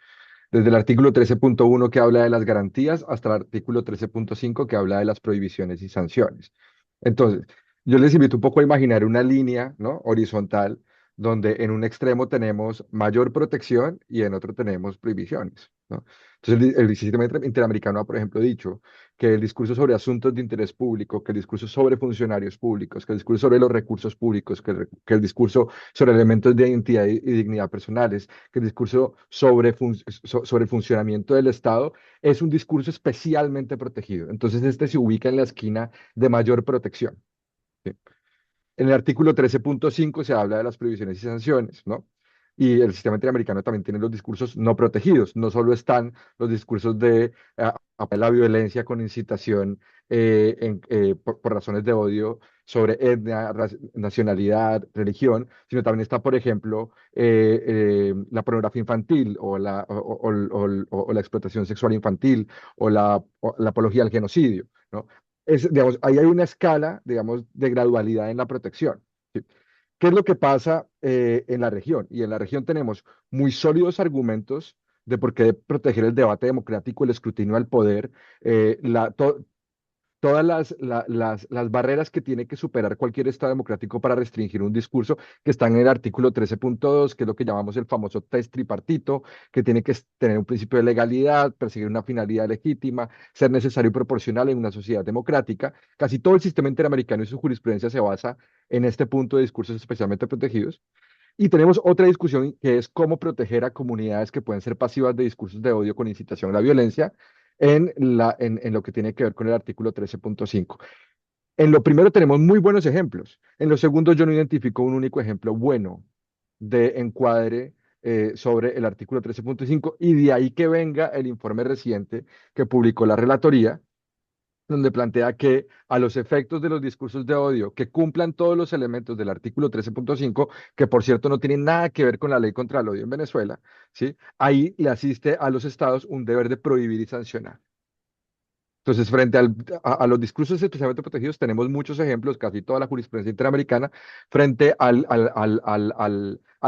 Desde el artículo 13.1 que habla de las garantías hasta el artículo 13.5 que habla de las prohibiciones y sanciones. Entonces, yo les invito un poco a imaginar una línea, ¿no? Horizontal, donde en un extremo tenemos mayor protección y en otro tenemos prohibiciones, ¿no? Entonces, el sistema interamericano ha, por ejemplo, dicho que el discurso sobre asuntos de interés público, que el discurso sobre funcionarios públicos, que el discurso sobre los recursos públicos, que el discurso sobre elementos de identidad y dignidad personales, que el discurso sobre el funcionamiento del Estado es un discurso especialmente protegido. Entonces, este se ubica en la esquina de mayor protección. ¿Sí? En el artículo 13.5 se habla de las prohibiciones y sanciones, ¿no? Y el sistema interamericano también tiene los discursos no protegidos. No solo están los discursos de la violencia con incitación por razones de odio sobre etnia, nacionalidad, religión, sino también está, por ejemplo, la pornografía infantil o la explotación sexual infantil o la apología al genocidio, ¿no? Digamos, ahí hay una escala, digamos, de gradualidad en la protección. ¿Sí? ¿Qué es lo que pasa en la región? Y en la región tenemos muy sólidos argumentos de por qué proteger el debate democrático, el escrutinio al poder, todas las barreras que tiene que superar cualquier Estado democrático para restringir un discurso, que están en el artículo 13.2, que es lo que llamamos el famoso test tripartito, que tiene que tener un principio de legalidad, perseguir una finalidad legítima, ser necesario y proporcional en una sociedad democrática. Casi todo el sistema interamericano y su jurisprudencia se basa en este punto de discursos especialmente protegidos. Y tenemos otra discusión que es cómo proteger a comunidades que pueden ser pasivas de discursos de odio con incitación a la violencia en lo que tiene que ver con el artículo 13.5. En lo primero tenemos muy buenos ejemplos. En lo segundo yo no identifico un único ejemplo bueno de encuadre sobre el artículo 13.5 y de ahí que venga el informe reciente que publicó la relatoría donde plantea que a los efectos de los discursos de odio que cumplan todos los elementos del artículo 13.5, que por cierto no tienen nada que ver con la ley contra el odio en Venezuela, ¿sí? Ahí le asiste a los estados un deber de prohibir y sancionar. Entonces, frente a los discursos especialmente protegidos, tenemos muchos ejemplos, casi toda la jurisprudencia interamericana, frente a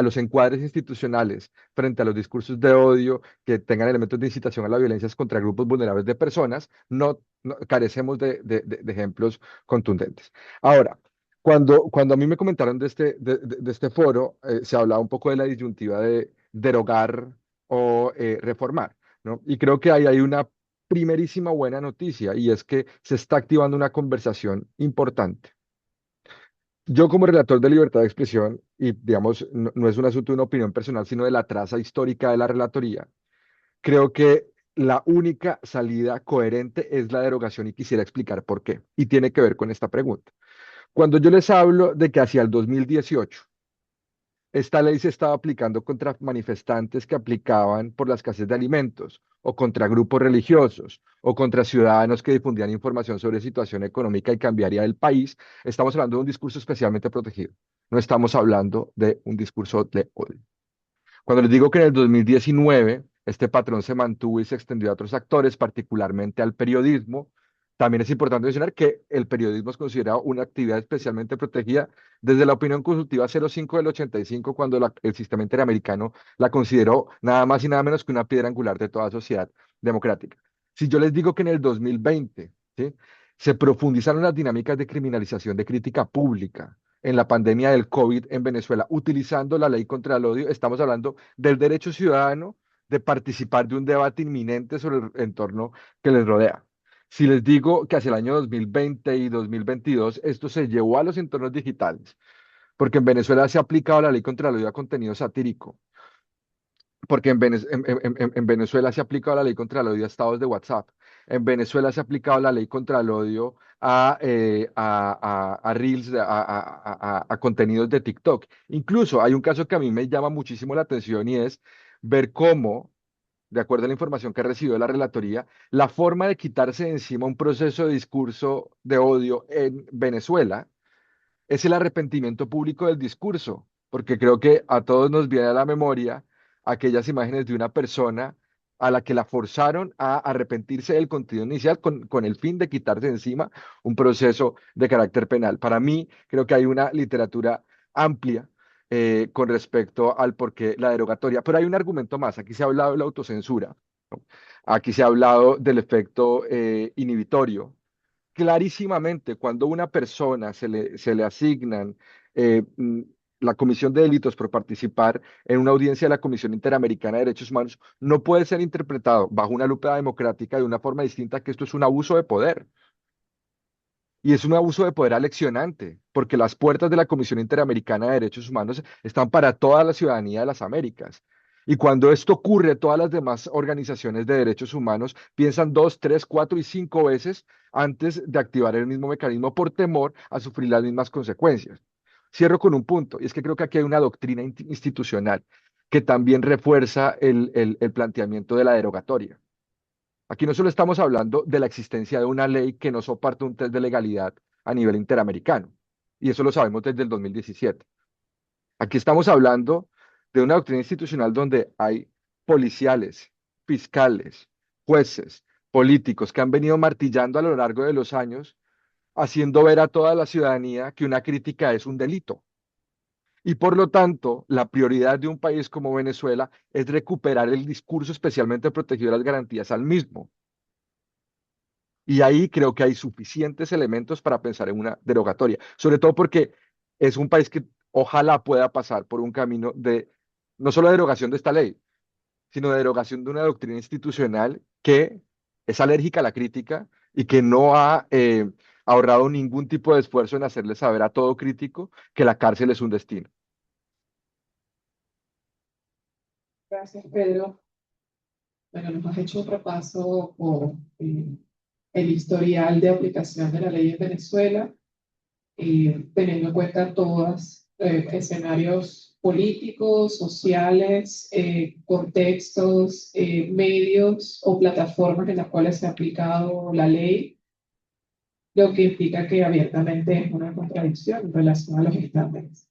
los encuadres institucionales, frente a los discursos de odio que tengan elementos de incitación a la violencia contra grupos vulnerables de personas, no carecemos de ejemplos contundentes. Ahora, cuando a mí me comentaron de este foro, se hablaba un poco de la disyuntiva de derogar o reformar, ¿no? Y creo que ahí hay una primerísima buena noticia y es que se está activando una conversación importante. Yo como relator de libertad de expresión, y digamos, no es un asunto de una opinión personal, sino de la traza histórica de la relatoría, creo que la única salida coherente es la derogación y quisiera explicar por qué. Y tiene que ver con esta pregunta. Cuando yo les hablo de que hacia el 2018 esta ley se estaba aplicando contra manifestantes que aplicaban por la escasez de alimentos o contra grupos religiosos, o contra ciudadanos que difundían información sobre situación económica y cambiaría el país, estamos hablando de un discurso especialmente protegido. No estamos hablando de un discurso de odio. Cuando les digo que en el 2019 este patrón se mantuvo y se extendió a otros actores, particularmente al periodismo, también es importante mencionar que el periodismo es considerado una actividad especialmente protegida desde la opinión consultiva 05 del 85, cuando el sistema interamericano la consideró nada más y nada menos que una piedra angular de toda sociedad democrática. Si yo les digo que en el 2020, ¿sí?, se profundizaron las dinámicas de criminalización de crítica pública en la pandemia del COVID en Venezuela, utilizando la ley contra el odio, estamos hablando del derecho ciudadano de participar de un debate inminente sobre el entorno que les rodea. Si les digo que hacia el año 2020 y 2022 esto se llevó a los entornos digitales, porque en Venezuela se ha aplicado la ley contra el odio a contenido satírico, porque en Venezuela se ha aplicado la ley contra el odio a estados de WhatsApp. En Venezuela se ha aplicado la ley contra el odio a Reels, a contenidos de TikTok. Incluso hay un caso que a mí me llama muchísimo la atención y es ver cómo, de acuerdo a la información que recibió la relatoría, la forma de quitarse de encima un proceso de discurso de odio en Venezuela es el arrepentimiento público del discurso, porque creo que a todos nos viene a la memoria aquellas imágenes de una persona a la que la forzaron a arrepentirse del contenido inicial con el fin de quitarse de encima un proceso de carácter penal. Para mí, creo que hay una literatura amplia con respecto al por qué la derogatoria, pero hay un argumento más. Aquí se ha hablado de la autocensura, ¿no? Aquí se ha hablado del efecto inhibitorio. Clarísimamente, cuando a una persona se le asignan la comisión de delitos por participar en una audiencia de la Comisión Interamericana de Derechos Humanos, no puede ser interpretado bajo una lupa democrática de una forma distinta, que esto es un abuso de poder. Y es un abuso de poder aleccionante, porque las puertas de la Comisión Interamericana de Derechos Humanos están para toda la ciudadanía de las Américas. Y cuando esto ocurre, todas las demás organizaciones de derechos humanos piensan 2, 3, 4 y 5 veces antes de activar el mismo mecanismo por temor a sufrir las mismas consecuencias. Cierro con un punto, y es que creo que aquí hay una doctrina institucional que también refuerza el planteamiento de la derogatoria. Aquí no solo estamos hablando de la existencia de una ley que no soporta un test de legalidad a nivel interamericano, y eso lo sabemos desde el 2017. Aquí estamos hablando de una doctrina institucional donde hay policiales, fiscales, jueces, políticos que han venido martillando a lo largo de los años, haciendo ver a toda la ciudadanía que una crítica es un delito. Y por lo tanto, la prioridad de un país como Venezuela es recuperar el discurso especialmente protegido de las garantías al mismo. Y ahí creo que hay suficientes elementos para pensar en una derogatoria, sobre todo porque es un país que ojalá pueda pasar por un camino de no solo derogación de esta ley, sino de derogación de una doctrina institucional que es alérgica a la crítica y que no ha ahorrado ningún tipo de esfuerzo en hacerle saber a todo crítico que la cárcel es un destino. Gracias, Pedro. Bueno, nos has hecho un repaso por el historial de aplicación de la ley en Venezuela, teniendo en cuenta todos escenarios políticos, sociales, contextos, medios o plataformas en las cuales se ha aplicado la ley, lo que implica que abiertamente es una contradicción en relación a los estándares.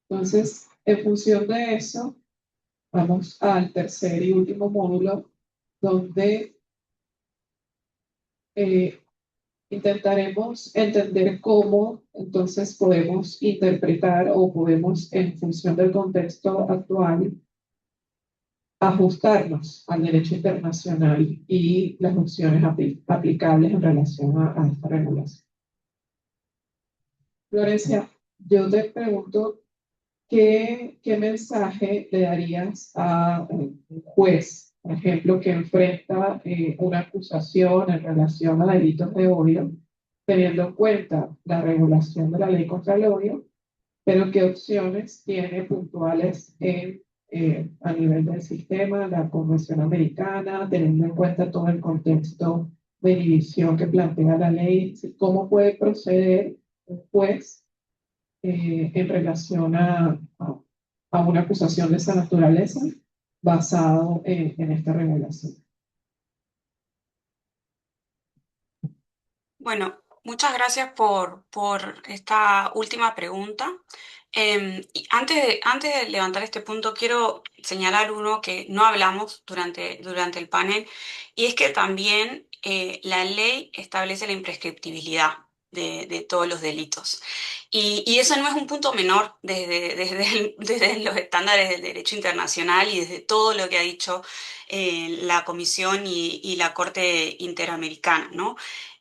Entonces, en función de eso, vamos al tercer y último módulo, donde intentaremos entender cómo entonces podemos interpretar o podemos, en función del contexto actual, ajustarnos al derecho internacional y las opciones aplicables en relación a esta regulación. Florencia, yo te pregunto, ¿qué mensaje le darías a un juez, por ejemplo, que enfrenta una acusación en relación a delitos de odio, teniendo en cuenta la regulación de la ley contra el odio, pero qué opciones tiene puntuales a nivel del sistema, la Convención Americana, teniendo en cuenta todo el contexto de división que plantea la ley? ¿Cómo puede proceder un juez en relación a una acusación de esa naturaleza basado en esta regulación? Bueno, muchas gracias por esta última pregunta. Y antes de levantar este punto, quiero señalar uno que no hablamos durante el panel, y es que también la ley establece la imprescriptibilidad de todos los delitos. Y eso no es un punto menor desde los estándares del derecho internacional y desde todo lo que ha dicho la Comisión y la Corte Interamericana, ¿no?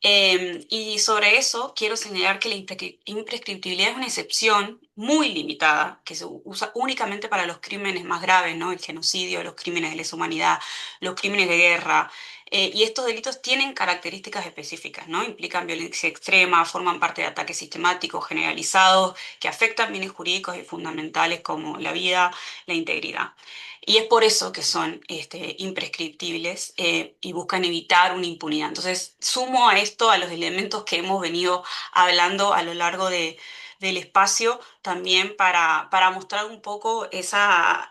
Y sobre eso quiero señalar que la imprescriptibilidad es una excepción muy limitada, que se usa únicamente para los crímenes más graves, ¿no? El genocidio, los crímenes de lesa humanidad, los crímenes de guerra. Y estos delitos tienen características específicas, ¿no? Implican violencia extrema, forman parte de ataques sistemáticos generalizados que afectan bienes jurídicos y fundamentales como la vida, la integridad. Y es por eso que son imprescriptibles y buscan evitar una impunidad. Entonces, sumo a esto a los elementos que hemos venido hablando a lo largo del espacio, también para mostrar un poco esa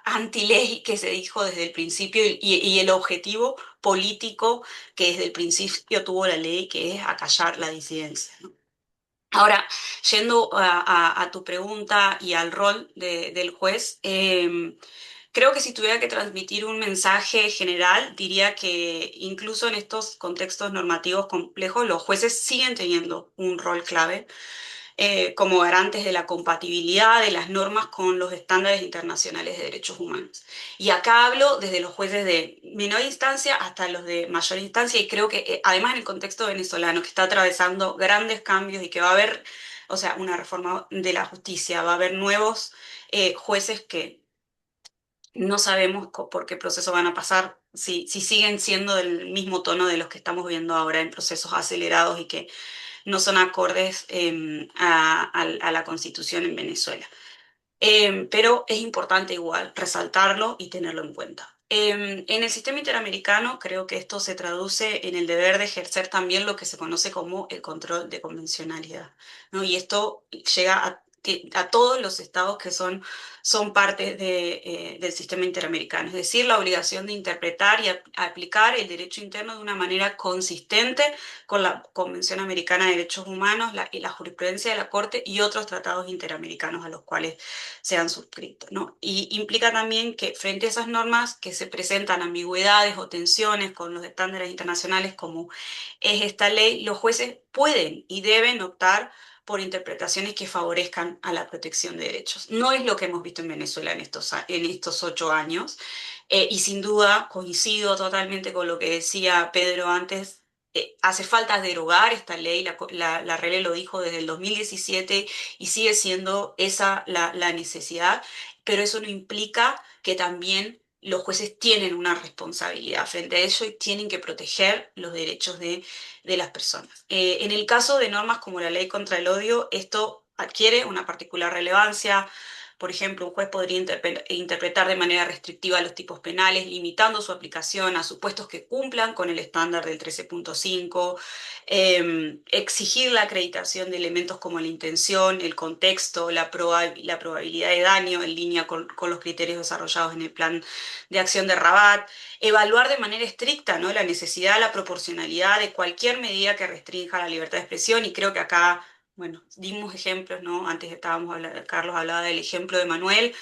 antiley que se dijo desde el principio y el objetivo político que desde el principio tuvo la ley, que es acallar la disidencia, ¿no? Ahora, yendo a tu pregunta y al rol del juez, creo que si tuviera que transmitir un mensaje general, diría que incluso en estos contextos normativos complejos, los jueces siguen teniendo un rol clave como garantes de la compatibilidad de las normas con los estándares internacionales de derechos humanos. Y acá hablo desde los jueces de menor instancia hasta los de mayor instancia, y creo que además en el contexto venezolano, que está atravesando grandes cambios y que va a haber, o sea, una reforma de la justicia, va a haber nuevos jueces que no sabemos por qué proceso van a pasar, si siguen siendo del mismo tono de los que estamos viendo ahora en procesos acelerados y que no son acordes a la Constitución en Venezuela. Pero es importante igual resaltarlo y tenerlo en cuenta. En el sistema interamericano creo que esto se traduce en el deber de ejercer también lo que se conoce como el control de convencionalidad, ¿no? Y esto llega a todos los estados que son parte del sistema interamericano, es decir, la obligación de interpretar y aplicar el derecho interno de una manera consistente con la Convención Americana de Derechos Humanos y la jurisprudencia de la Corte y otros tratados interamericanos a los cuales se han suscrito, ¿no? Y implica también que frente a esas normas que se presentan ambigüedades o tensiones con los estándares internacionales como es esta ley, los jueces pueden y deben optar por interpretaciones que favorezcan a la protección de derechos. No es lo que hemos visto en Venezuela en estos 8 años, y sin duda coincido totalmente con lo que decía Pedro antes. Hace falta derogar esta ley, la RELE lo dijo desde el 2017 y sigue siendo esa la necesidad, pero eso no implica que también los jueces tienen una responsabilidad frente a eso y tienen que proteger los derechos de las personas. En el caso de normas como la ley contra el odio, esto adquiere una particular relevancia. Por ejemplo, un juez podría interpretar de manera restrictiva los tipos penales, limitando su aplicación a supuestos que cumplan con el estándar del 13.5, exigir la acreditación de elementos como la intención, el contexto, la probabilidad de daño en línea con los criterios desarrollados en el plan de acción de Rabat, evaluar de manera estricta, ¿no?, la necesidad, la proporcionalidad de cualquier medida que restrinja la libertad de expresión, y creo que acá, bueno, dimos ejemplos, ¿no? Antes estábamos hablando, Carlos hablaba del ejemplo de Manuel.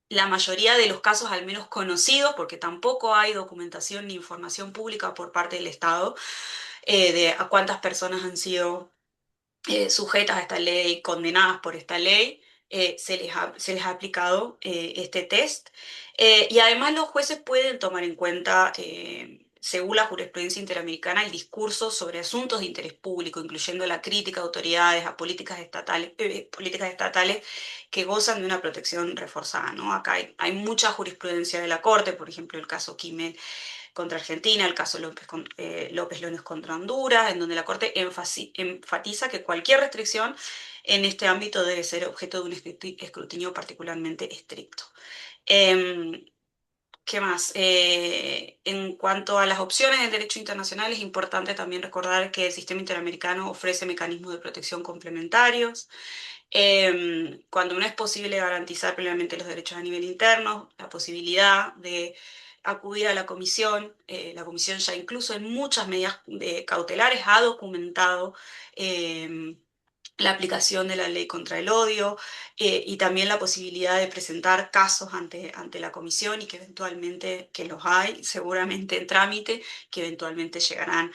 La mayoría de los casos, al menos conocidos, porque tampoco hay documentación ni información pública por parte del Estado, de a cuántas personas han sido sujetas a esta ley, condenadas por esta ley, se les ha aplicado este test. Y además los jueces pueden tomar en cuenta, según la jurisprudencia interamericana, el discurso sobre asuntos de interés público, incluyendo la crítica a autoridades, a políticas estatales que gozan de una protección reforzada, ¿no? Acá hay mucha jurisprudencia de la Corte, por ejemplo, el caso Kimmel contra Argentina, el caso López Lones contra Honduras, en donde la Corte enfatiza que cualquier restricción en este ámbito debe ser objeto de un escrutinio particularmente estricto. ¿Qué más? En cuanto a las opciones del derecho internacional, es importante también recordar que el sistema interamericano ofrece mecanismos de protección complementarios. Cuando no es posible garantizar plenamente los derechos a nivel interno, la posibilidad de acudir a la comisión ya incluso en muchas medidas cautelares ha documentado la aplicación de la ley contra el odio y también la posibilidad de presentar casos ante la comisión y que eventualmente, que los hay seguramente en trámite, que eventualmente llegarán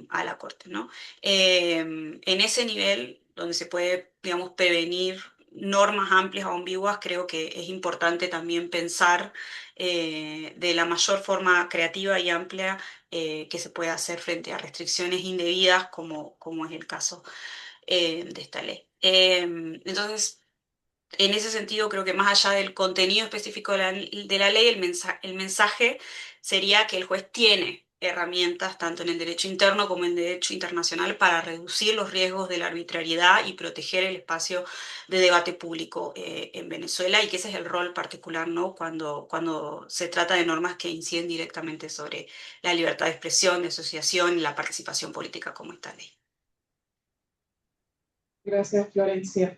a la Corte, ¿no? En ese nivel, donde se puede, digamos, prevenir normas amplias o ambiguas, creo que es importante también pensar de la mayor forma creativa y amplia que se puede hacer frente a restricciones indebidas, como es el caso de esta ley. Entonces, en ese sentido, creo que más allá del contenido específico de la ley, el mensaje sería que el juez tiene herramientas, tanto en el derecho interno como en el derecho internacional, para reducir los riesgos de la arbitrariedad y proteger el espacio de debate público en Venezuela, y que ese es el rol particular, ¿no? Cuando se trata de normas que inciden directamente sobre la libertad de expresión, de asociación y la participación política, como esta ley. Gracias, Florencia.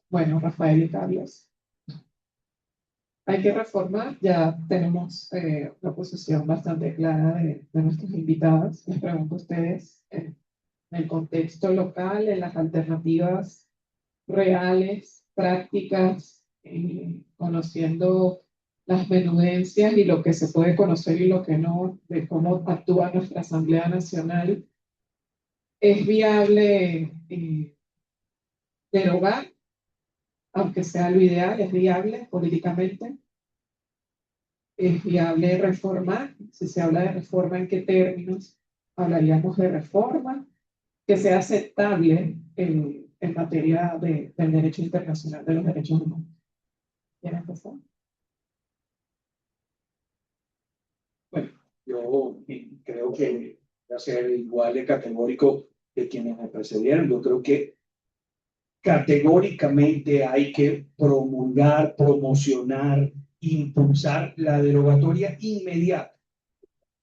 Bueno, Rafael y Carlos. Hay que reformar, ya tenemos una posición bastante clara de nuestros invitados. Les pregunto a ustedes, en el contexto local, en las alternativas reales, prácticas, conociendo las menudencias y lo que se puede conocer y lo que no, de cómo actúa nuestra Asamblea Nacional, ¿es viable derogar, aunque sea lo ideal, es viable políticamente? ¿Es viable reformar? Si se habla de reforma, ¿en qué términos hablaríamos de reforma? Que sea aceptable en materia del derecho internacional de los derechos humanos. ¿Quieren empezar? Bueno, yo creo que va a ser igual de categórico que quienes me precedieron. Yo creo que categóricamente hay que promulgar, promocionar, impulsar la derogatoria inmediata.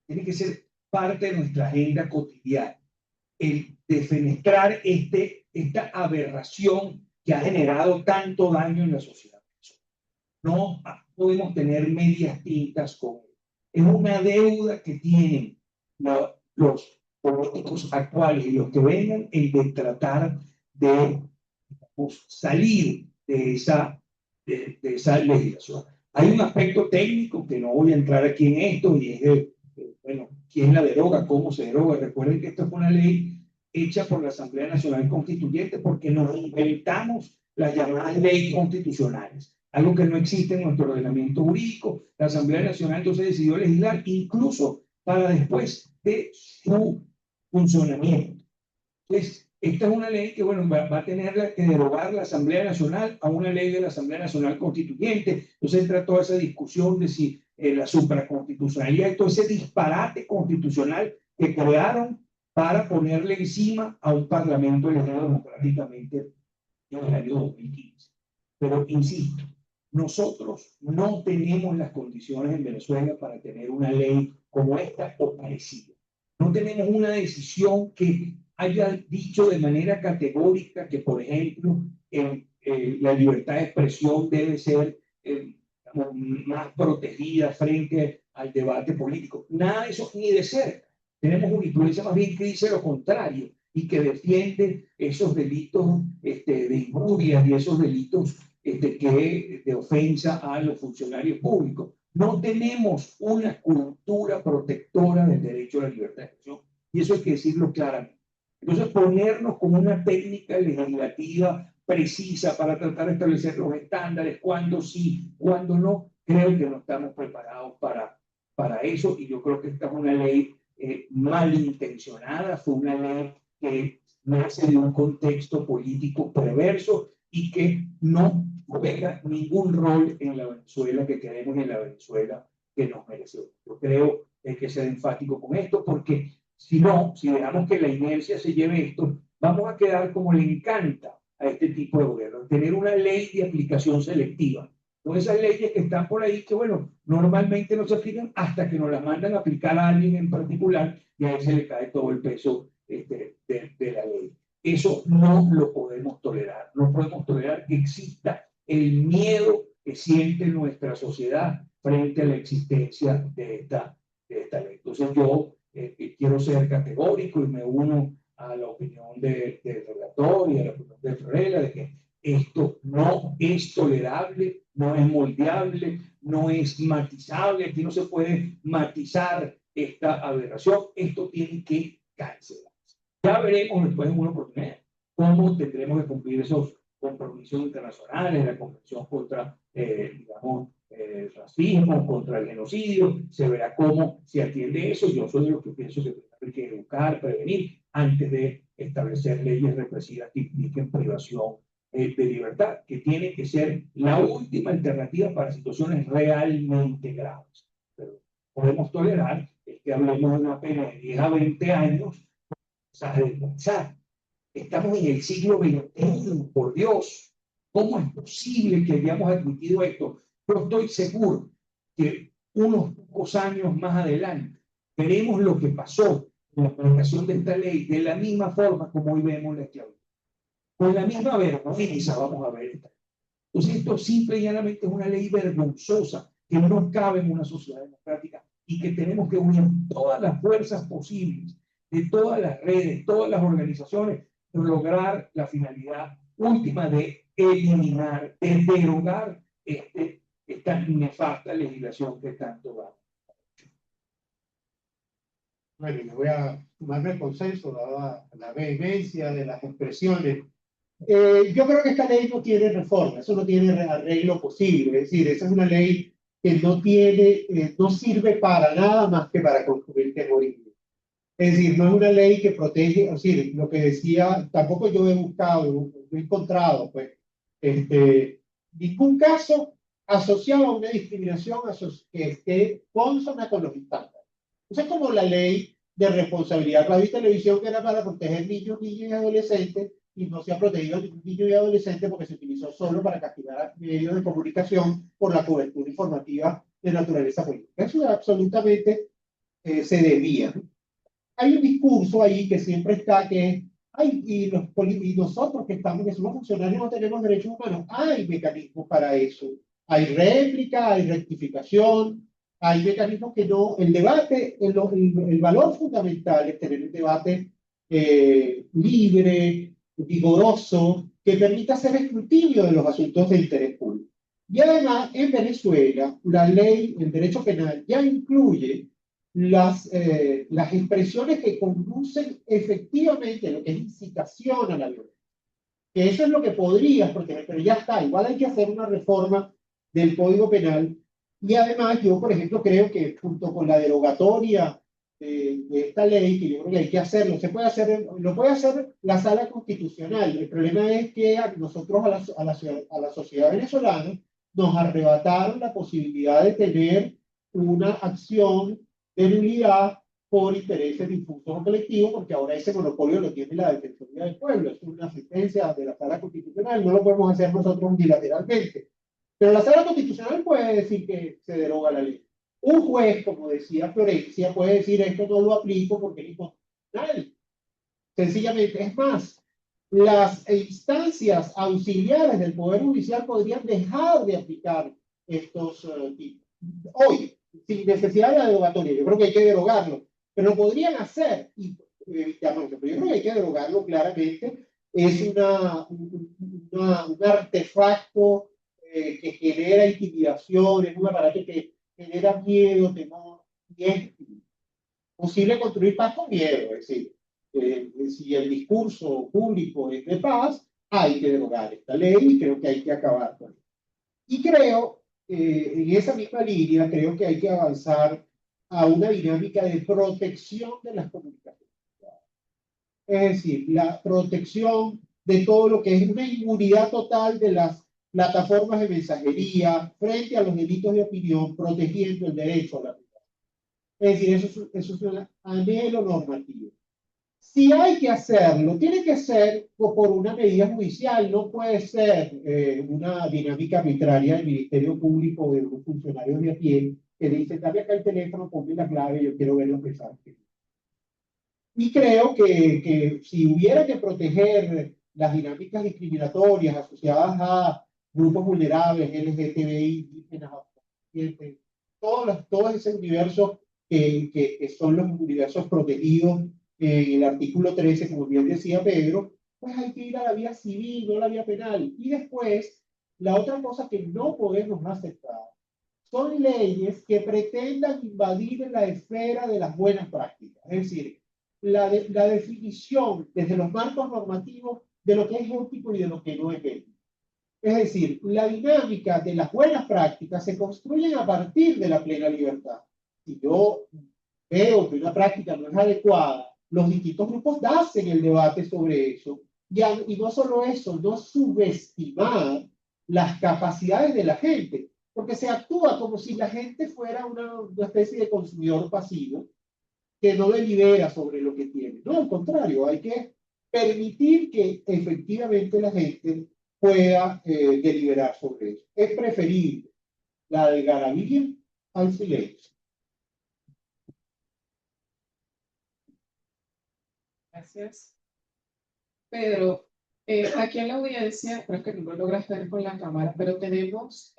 Tiene que ser parte de nuestra agenda cotidiana. El defenestrar esta aberración que ha generado tanto daño en la sociedad. No podemos tener medias tintas con él. Es una deuda que tienen los políticos actuales y los que vengan, el de tratar de salir de esa legislación. Hay un aspecto técnico que no voy a entrar aquí en esto, y es bueno, quién la deroga, cómo se deroga. Recuerden que esto fue una ley hecha por la Asamblea Nacional Constituyente porque nos inventamos las llamadas leyes constitucionales, algo que no existe en nuestro ordenamiento jurídico. La Asamblea Nacional entonces decidió legislar incluso para después de su funcionamiento. Entonces, esta es una ley que, bueno, va a tener que derogar la Asamblea Nacional a una ley de la Asamblea Nacional Constituyente. Entonces entra toda esa discusión de si la supraconstitucionalidad y todo ese disparate constitucional que crearon para ponerle encima a un parlamento elegido democráticamente en el año 2015. Pero, insisto, nosotros no tenemos las condiciones en Venezuela para tener una ley como esta o parecida. No tenemos una decisión que haya dicho de manera categórica que, por ejemplo, la libertad de expresión debe ser más protegida frente al debate político. Nada de eso, ni de cerca. Tenemos jurisprudencia más bien que dice lo contrario y que defiende esos delitos de injuria y esos delitos de ofensa a los funcionarios públicos. No tenemos una cultura protectora del derecho a la libertad de expresión, y eso hay que decirlo claramente. Entonces, ponernos como una técnica legislativa precisa para tratar de establecer los estándares, cuándo sí, cuándo no, creo que no estamos preparados para eso, y yo creo que esta es una ley malintencionada, fue una ley que nace de un contexto político perverso y que no juega ningún rol en la Venezuela que queremos, en la Venezuela que nos merecemos. Yo creo que hay que ser enfático con esto, porque si no, si dejamos que la inercia se lleve esto, vamos a quedar como le encanta a este tipo de gobierno, tener una ley de aplicación selectiva. Con esas leyes que están por ahí, que bueno, normalmente no se aplican hasta que nos las mandan a aplicar a alguien en particular, y a él se le cae todo el peso de la ley. Eso no lo podemos tolerar. No podemos tolerar que exista el miedo que siente nuestra sociedad frente a la existencia de esta ley. Entonces yo quiero ser categórico y me uno a la opinión del relator y a la opinión de Florella de que esto no es tolerable, no es moldeable, no es matizable, aquí no se puede matizar esta aberración, esto tiene que cancelarse. Ya veremos después en una oportunidad cómo tendremos que cumplir esos compromisos internacionales, la Convención contra, digamos, racismo, contra el genocidio, se verá cómo se atiende eso. Yo soy de los que pienso que hay que educar, prevenir, antes de establecer leyes represivas que impliquen privación de libertad, que tiene que ser la última alternativa para situaciones realmente graves. Pero podemos tolerar que hablemos de una pena de 10 a 20 años, o sea, estamos en el siglo XXI, por Dios. ¿Cómo es posible que hayamos admitido esto? Yo estoy seguro que unos pocos años más adelante veremos lo que pasó en la aplicación de esta ley de la misma forma como hoy vemos la esclavitud. Con la misma vergüenza vamos a ver esta. Entonces esto simple y llanamente es una ley vergonzosa que no cabe en una sociedad democrática y que tenemos que unir todas las fuerzas posibles de todas las redes, todas las organizaciones, lograr la finalidad última de eliminar, de derogar esta nefasta legislación que tanto va. Bueno, yo voy a tomarme el consenso, dada la vehemencia de las expresiones. Yo creo que esta ley no tiene reforma, eso no tiene arreglo posible, es decir, esa es una ley que no tiene, no sirve para nada más que para construir terrorismo. Es decir, no es una ley que protege, es decir, lo que decía, tampoco yo he buscado, no he encontrado, pues, ningún caso asociado a una discriminación que esté consona con los estándares. Eso es como la ley de responsabilidad radio y televisión, que era para proteger niños, niñas y adolescentes, y no se ha protegido a ningún niño y adolescente porque se utilizó solo para castigar a medios de comunicación por la cobertura informativa de naturaleza política. Eso absolutamente se debía. Hay un discurso ahí que siempre está que ay, y nosotros que estamos, que somos funcionarios, no tenemos derechos humanos. Hay mecanismos para eso. Hay réplica, hay rectificación, hay mecanismos que no. El debate, el valor fundamental es tener un debate libre, vigoroso, que permita hacer escrutinio de los asuntos de interés público. Y además, en Venezuela, la ley, el derecho penal, ya incluye las expresiones que conducen efectivamente a lo que es incitación a la violencia. Que eso es lo que podrías proteger, pero ya está. Igual hay que hacer una reforma del Código Penal. Y además, yo, por ejemplo, creo que junto con la derogatoria de esta ley, que yo creo que hay que hacerlo, lo puede hacer la Sala Constitucional. El problema es que a nosotros, a la sociedad venezolana, nos arrebataron la posibilidad de tener una acción de nulidad por intereses difusos o colectivos, porque ahora ese monopolio lo tiene la Defensoría del Pueblo, es una asistencia de la Sala Constitucional, no lo podemos hacer nosotros unilateralmente. Pero la Sala Constitucional puede decir que se deroga la ley. Un juez, como decía Florencia, puede decir esto no lo aplico porque es inconstitucional. Sencillamente, es más, las instancias auxiliares del Poder Judicial podrían dejar de aplicar estos tipos. Hoy, sin necesidad de la derogatoria, yo creo que hay que derogarlo, pero lo podrían hacer, pero yo creo que hay que derogarlo claramente. Es un artefacto que genera intimidación, es un aparato que genera miedo, temor, y es posible construir paz con miedo, es decir, si el discurso público es de paz, hay que derogar esta ley y creo que hay que acabar con ella. Y creo, en esa misma línea, creo que hay que avanzar a una dinámica de protección de las comunicaciones. Es decir, la protección de todo lo que es una inmunidad total de las plataformas de mensajería frente a los delitos de opinión, protegiendo el derecho a la privacidad. Es decir, eso es un anhelo normativo. Si hay que hacerlo, tiene que ser por una medida judicial, no puede ser una dinámica arbitraria del Ministerio Público o de un funcionario de a pie que dice, dame acá el teléfono, ponme la clave, yo quiero ver lo que sabes. Y creo que si hubiera que proteger las dinámicas discriminatorias asociadas a grupos vulnerables, LGTBI, indígenas, todos ese universo que son los universos protegidos en el artículo 13, como bien decía Pedro, pues hay que ir a la vía civil, no a la vía penal. Y después, la otra cosa que no podemos aceptar son leyes que pretendan invadir la esfera de las buenas prácticas. Es decir, la definición desde los marcos normativos de lo que es ético y de lo que no es ético. Es decir, la dinámica de las buenas prácticas se construye a partir de la plena libertad. Si yo veo que una práctica no es adecuada, los distintos grupos hacen el debate sobre eso. Y no solo eso, no subestimar las capacidades de la gente, porque se actúa como si la gente fuera una especie de consumidor pasivo que no delibera sobre lo que tiene. No, al contrario, hay que permitir que efectivamente la gente pueda deliberar sobre eso. Es preferible la algarabía al silencio. Gracias. Pedro, aquí en la audiencia, creo que no lo logras ver con la cámara, pero tenemos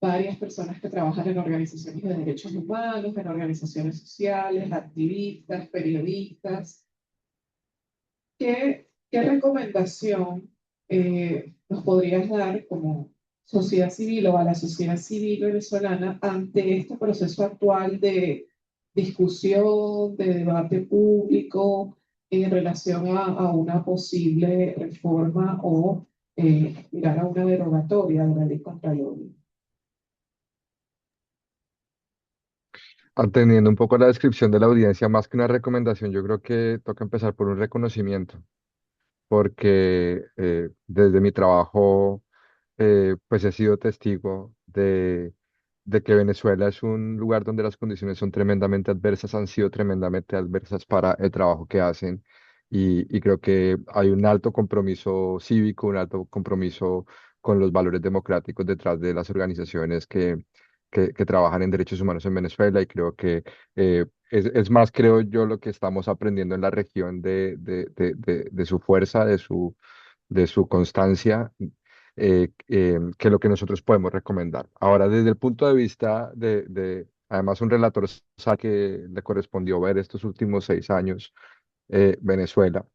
varias personas que trabajan en organizaciones de derechos humanos, en organizaciones sociales, activistas, periodistas. ¿Qué recomendación nos podrías dar como sociedad civil o a la sociedad civil venezolana ante este proceso actual de discusión, de debate público en relación a una posible reforma o mirar a una derogatoria de la ley contra el odio? Atendiendo un poco a la descripción de la audiencia, más que una recomendación, yo creo que toca empezar por un reconocimiento, porque desde mi trabajo, pues he sido testigo de que Venezuela es un lugar donde las condiciones son tremendamente adversas, han sido tremendamente adversas para el trabajo que hacen, y creo que hay un alto compromiso cívico, un alto compromiso con los valores democráticos detrás de las organizaciones que trabajan en derechos humanos en Venezuela, y creo que es más, creo yo, lo que estamos aprendiendo en la región de su fuerza, de su constancia, que lo que nosotros podemos recomendar. Ahora, desde el punto de vista además, un relator sabe que le correspondió ver estos últimos 6 años Venezuela.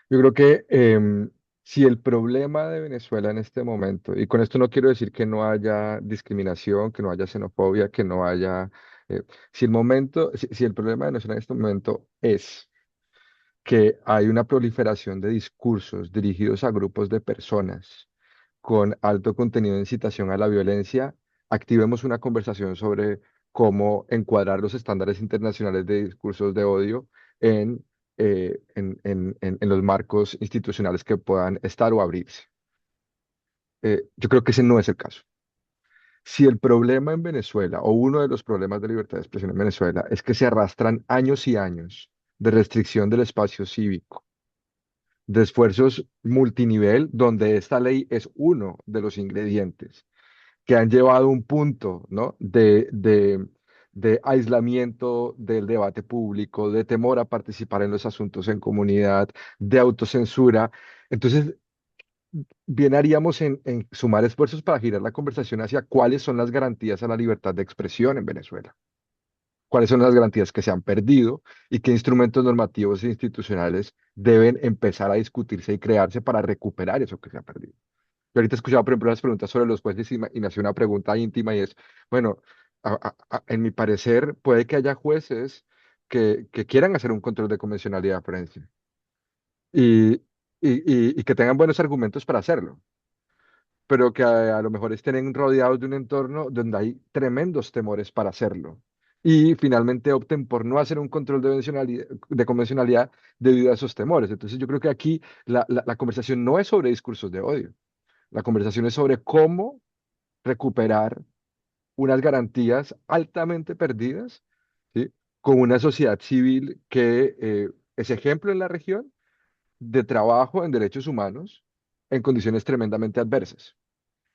Yo creo que si el problema de Venezuela en este momento, y con esto no quiero decir que no haya discriminación, que no haya xenofobia, que no haya, si el problema de Venezuela en este momento es que hay una proliferación de discursos dirigidos a grupos de personas con alto contenido de incitación a la violencia, activemos una conversación sobre cómo encuadrar los estándares internacionales de discursos de odio en, en los marcos institucionales que puedan estar o abrirse. Yo creo que ese no es el caso. Si el problema en Venezuela, o uno de los problemas de libertad de expresión en Venezuela, es que se arrastran años y años de restricción del espacio cívico, de esfuerzos multinivel, donde esta ley es uno de los ingredientes que han llevado a un punto, ¿no? de aislamiento del debate público, de temor a participar en los asuntos en comunidad, de autocensura. Entonces, bien haríamos en sumar esfuerzos para girar la conversación hacia cuáles son las garantías a la libertad de expresión en Venezuela, cuáles son las garantías que se han perdido y qué instrumentos normativos e institucionales deben empezar a discutirse y crearse para recuperar eso que se ha perdido. Yo ahorita he escuchado, por ejemplo, las preguntas sobre los jueces y me hacía una pregunta íntima, y es, bueno, en mi parecer puede que haya jueces que quieran hacer un control de convencionalidad forense y, y que tengan buenos argumentos para hacerlo, pero que a lo mejor estén rodeados de un entorno donde hay tremendos temores para hacerlo. Y finalmente opten por no hacer un control de convencionalidad debido a esos temores. Entonces yo creo que aquí la conversación no es sobre discursos de odio. La conversación es sobre cómo recuperar unas garantías altamente perdidas, ¿sí? Con una sociedad civil que es ejemplo en la región de trabajo en derechos humanos en condiciones tremendamente adversas.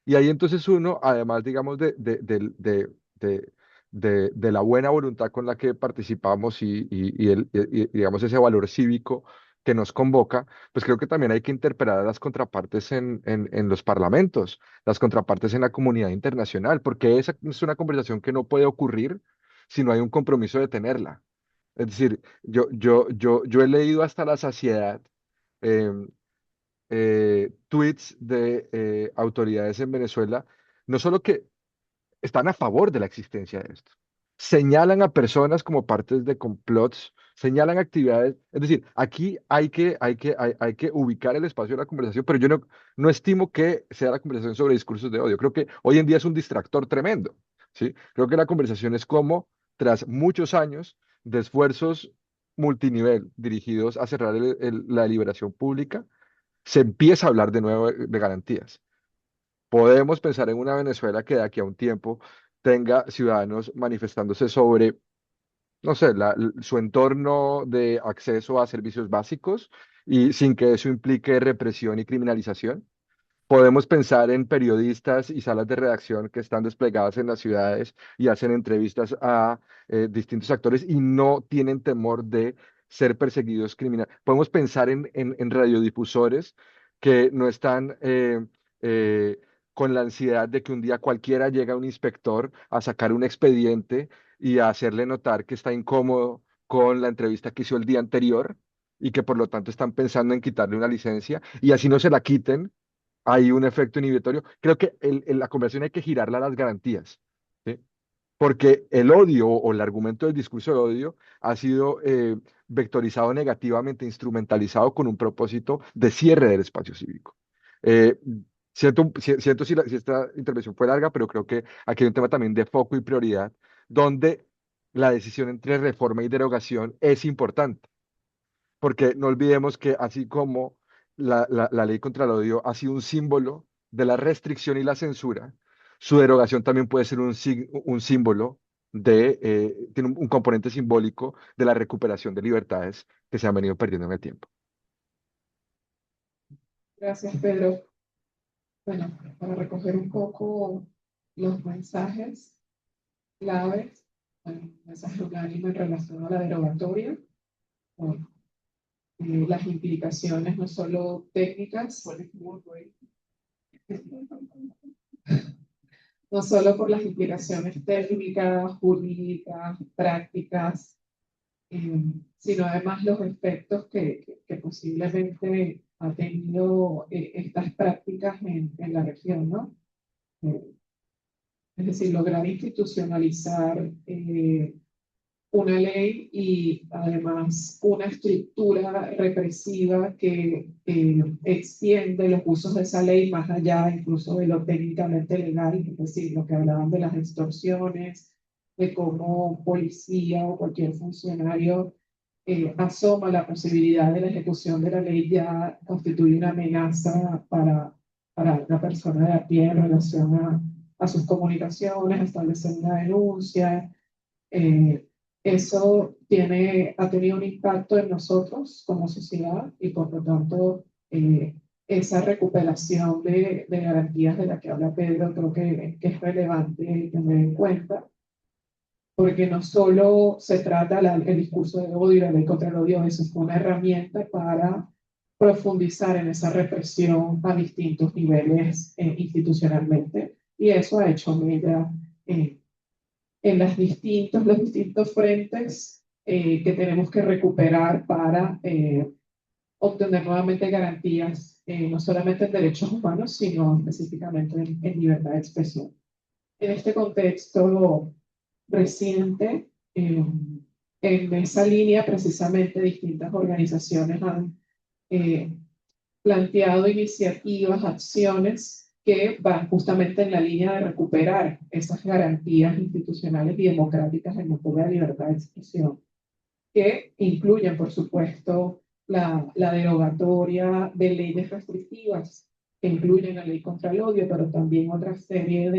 Y ahí entonces uno, además, digamos, de la buena voluntad con la que participamos, digamos, ese valor cívico que nos convoca, pues creo que también hay que interpelar a las contrapartes en los parlamentos, las contrapartes en la comunidad internacional, porque esa es una conversación que no puede ocurrir si no hay un compromiso de tenerla. Es decir, yo he leído hasta la saciedad em, tweets de autoridades en Venezuela, no solo que están a favor de la existencia de esto. Señalan a personas como partes de complots, señalan actividades. Es decir, aquí hay que ubicar el espacio de la conversación, pero yo no estimo que sea la conversación sobre discursos de odio. Creo que hoy en día es un distractor tremendo, ¿sí? Creo que la conversación es como, tras muchos años de esfuerzos multinivel dirigidos a cerrar la liberación pública, se empieza a hablar de nuevo de garantías. Podemos pensar en una Venezuela que de aquí a un tiempo tenga ciudadanos manifestándose sobre, no sé, su entorno de acceso a servicios básicos y sin que eso implique represión y criminalización. Podemos pensar en periodistas y salas de redacción que están desplegadas en las ciudades y hacen entrevistas a distintos actores y no tienen temor de ser perseguidos criminal. Podemos pensar en radiodifusores que no están eh, con la ansiedad de que un día cualquiera llega un inspector a sacar un expediente y a hacerle notar que está incómodo con la entrevista que hizo el día anterior y que por lo tanto están pensando en quitarle una licencia y así no se la quiten hay un efecto inhibitorio. Creo que la conversación hay que girarla a las garantías, ¿sí? Porque el odio o el argumento del discurso de odio ha sido vectorizado negativamente, instrumentalizado con un propósito de cierre del espacio cívico. Eh, siento si esta intervención fue larga, pero creo que aquí hay un tema también de foco y prioridad, donde la decisión entre reforma y derogación es importante porque no olvidemos que así como la ley contra el odio ha sido un símbolo de la restricción y la censura, su derogación también puede ser un símbolo tiene un componente simbólico de la recuperación de libertades que se han venido perdiendo en el tiempo. Gracias, Pedro. Bueno, para recoger un poco los mensajes claves, bueno, mensaje unánime en relación a la derogatoria, bueno, las implicaciones no solo técnicas, no solo por las implicaciones técnicas, jurídicas, prácticas, sino además los efectos que posiblemente ha tenido estas prácticas en la región, ¿no? Eh, es decir, lograr institucionalizar una ley y además una estructura represiva que extiende los usos de esa ley más allá incluso de lo técnicamente legal, es decir, lo que hablaban de las extorsiones, de cómo policía o cualquier funcionario asoma la posibilidad de la ejecución de la ley ya constituye una amenaza para la persona de a pie en relación a sus comunicaciones, establecer una denuncia. Eh, Eso ha tenido un impacto en nosotros como sociedad y por lo tanto esa recuperación de garantías de la que habla Pedro creo que es relevante tener en cuenta porque no solo se trata el discurso de odio y la ley contra el odio, eso es una herramienta para profundizar en esa represión a distintos niveles institucionalmente y eso ha hecho mella en los distintos frentes que tenemos que recuperar para obtener nuevamente garantías, no solamente en derechos humanos, sino específicamente en libertad de expresión. En este contexto reciente, en esa línea precisamente distintas organizaciones han planteado iniciativas, acciones que van justamente en la línea de recuperar esas garantías institucionales y democráticas en materia de libertad de expresión, que incluyen, por supuesto, la derogatoria de leyes restrictivas, que incluyen la ley contra el odio, pero también otra serie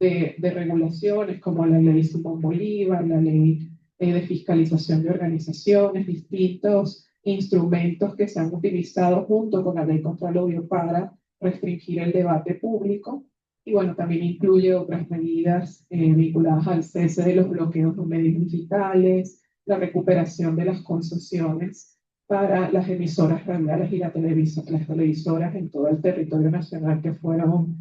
de regulaciones como la ley Simón Bolívar, la ley de fiscalización de organizaciones, distintos instrumentos que se han utilizado junto con la ley contra el odio para restringir el debate público. Y bueno, también incluye otras medidas vinculadas al cese de los bloqueos de medios digitales, la recuperación de las concesiones para las emisoras radiales y las televisoras en todo el territorio nacional que fueron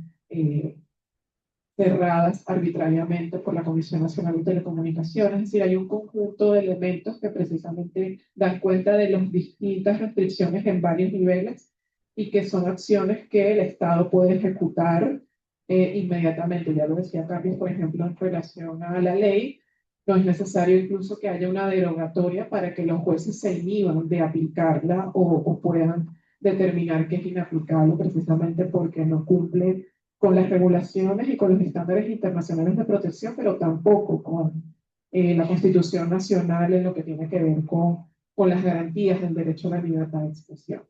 cerradas arbitrariamente por la Comisión Nacional de Telecomunicaciones. Es decir, hay un conjunto de elementos que precisamente dan cuenta de las distintas restricciones en varios niveles y que son acciones que el Estado puede ejecutar inmediatamente. Ya lo decía Carlos, por ejemplo, en relación a la ley, no es necesario incluso que haya una derogatoria para que los jueces se inhiban de aplicarla o puedan determinar que es inaplicable precisamente porque no cumple con las regulaciones y con los estándares internacionales de protección, pero tampoco con la Constitución Nacional en lo que tiene que ver con las garantías del derecho a la libertad de expresión.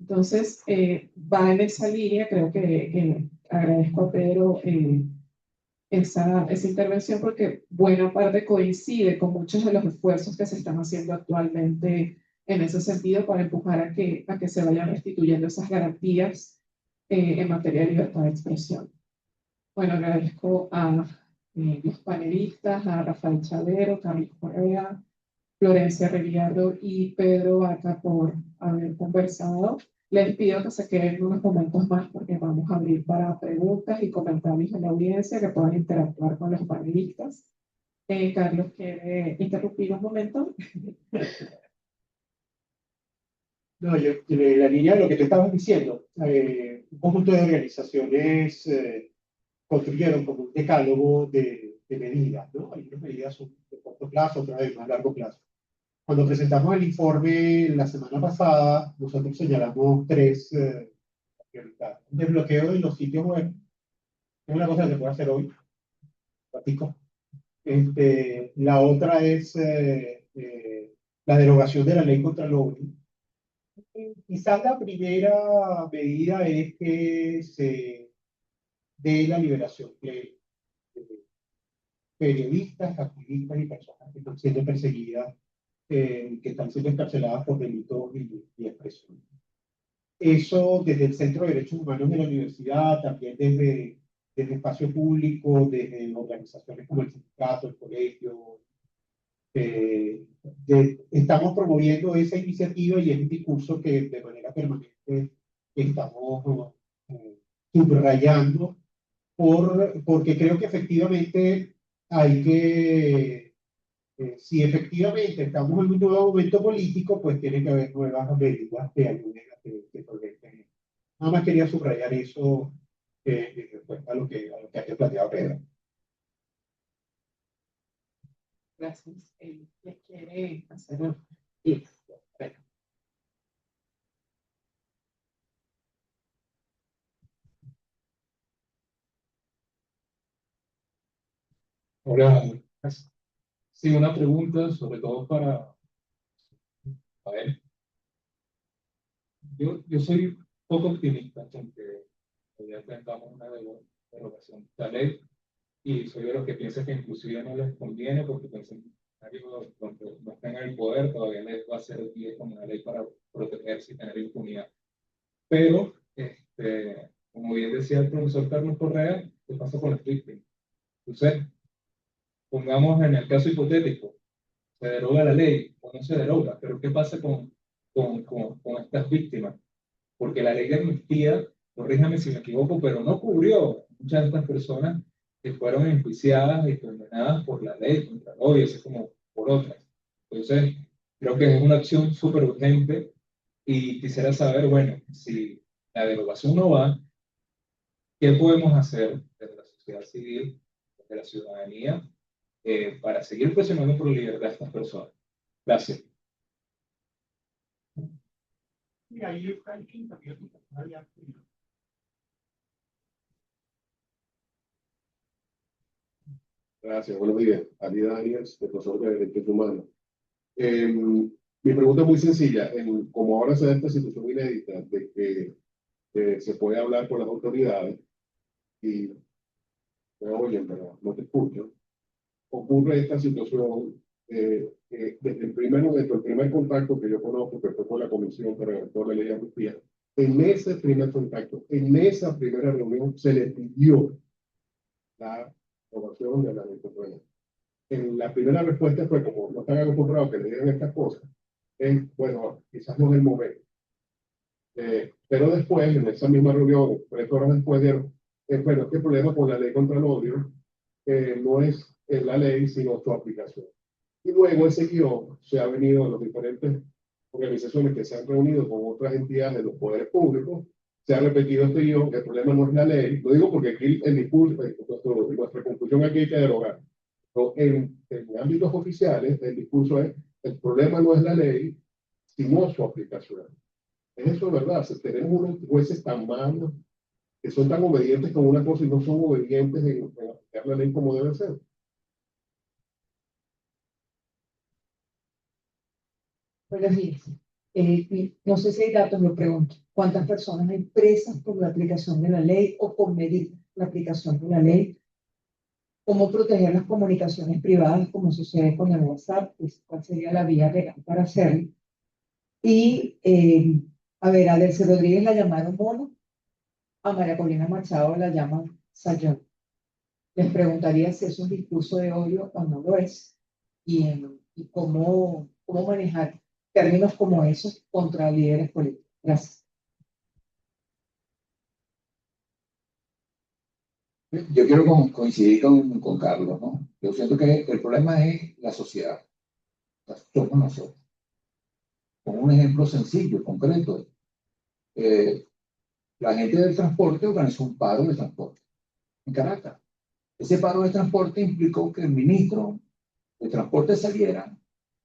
Entonces, va en esa línea, creo que agradezco a Pedro esa intervención porque buena parte coincide con muchos de los esfuerzos que se están haciendo actualmente en ese sentido para empujar a que se vayan restituyendo esas garantías en materia de libertad de expresión. Bueno, agradezco a los panelistas, a Rafael Chavero, Carlos Correa, Florencia Reviardo y Pedro Vaca por haber conversado. Les pido que se queden unos momentos más porque vamos a abrir para preguntas y comentarios en la audiencia que puedan interactuar con los panelistas. Carlos, ¿quiere interrumpir un momento? No, la línea de lo que te estabas diciendo, un conjunto de organizaciones construyeron como un decálogo de medidas, ¿no? Hay unas medidas son de corto plazo, otras de más largo plazo. Cuando presentamos el informe la semana pasada, nosotros señalamos tres prioridades. El desbloqueo de los sitios web es una cosa que se puede hacer hoy, ratico. La otra es la derogación de la ley contra el lobbying. Quizás la primera medida es que se dé la liberación de periodistas, activistas y personas que están siendo perseguidas, que están siendo encarceladas por delitos y expresión. Eso desde el Centro de Derechos Humanos de la Universidad, también desde espacio público, desde organizaciones como el sindicato, el colegio. Estamos promoviendo esa iniciativa y es un discurso que de manera permanente estamos subrayando porque creo que efectivamente hay que, si efectivamente estamos en un nuevo momento político, pues tiene que haber nuevas medidas que ayuden a que progresen. Nada más quería subrayar eso en respuesta a lo que ha planteado Pedro. Gracias. ¿Les quiere hacer una? Sí. Hola, sí, una pregunta sobre todo para él. Yo soy poco optimista con que ya tengamos una derogación de esta ley y soy de los que piensa que inclusive no les conviene porque piensan que donde no están en el poder todavía les va a ser útil como una ley para protegerse y tener impunidad. Pero, como bien decía el profesor Carlos Correa, ¿qué pasa con las víctimas? Entonces, pongamos en el caso hipotético, se deroga la ley o no se deroga, pero ¿qué pasa con estas víctimas? Porque la ley de amnistía, corríjame si me equivoco, pero no cubrió muchas de estas personas que fueron enjuiciadas y condenadas por la ley contra Roe, así como por otras. Entonces, creo que es una acción súper urgente y quisiera saber, bueno, si la derogación no va, ¿qué podemos hacer desde la sociedad civil, desde la ciudadanía, para seguir presionando por la libertad de estas personas? Gracias. Y ahí está el quinto. Gracias, buenos días. Ali Daniels, profesor de Derechos Humanos. Mi pregunta es muy sencilla. Como ahora se da esta situación inédita de que se puede hablar con las autoridades y me oyen, pero no te escucho, ocurre esta situación desde el primer momento, el primer contacto que yo conozco, que fue con la Comisión que redactó la ley de amnistía, en ese primer contacto, en esa primera reunión, se le pidió la aprobación de la ley contra. En la primera respuesta fue como no están acostumbrados que le digan estas cosas, bueno, quizás no es el momento. Pero después, en esa misma reunión, 3 horas después, dieron, bueno, es que el problema con la ley contra el odio no es la ley, sino su aplicación. Y luego ese guión se ha venido de las diferentes organizaciones que se han reunido con otras entidades de los poderes públicos, se ha repetido este guión, que el problema no es la ley, lo digo porque aquí el discurso, nuestra conclusión aquí hay que derogar. Pero en ámbitos oficiales, el discurso es, el problema no es la ley, sino su aplicación. Es eso, ¿verdad? Tenemos unos jueces tan malos, que son tan obedientes con una cosa y no son obedientes en aplicar la ley como debe ser. Buenos días. No sé si hay datos, lo pregunto. ¿Cuántas personas hay presas por la aplicación de la ley o por medir la aplicación de la ley? ¿Cómo proteger las comunicaciones privadas, como sucede con el WhatsApp? Pues, ¿cuál sería la vía legal para hacerlo? Y, a ver, a Delcy Rodríguez la llamaron mono, a María Paulina Machado la llaman sayón. Les preguntaría si es un discurso de odio o no lo es, y cómo manejar términos como esos contra líderes políticos. Gracias. Yo quiero coincidir con Carlos, ¿no? Yo siento que el problema es la sociedad. O sea, somos nosotros. Con un ejemplo sencillo, concreto. La gente del transporte organizó un paro de transporte en Caracas. Ese paro de transporte implicó que el ministro de transporte saliera,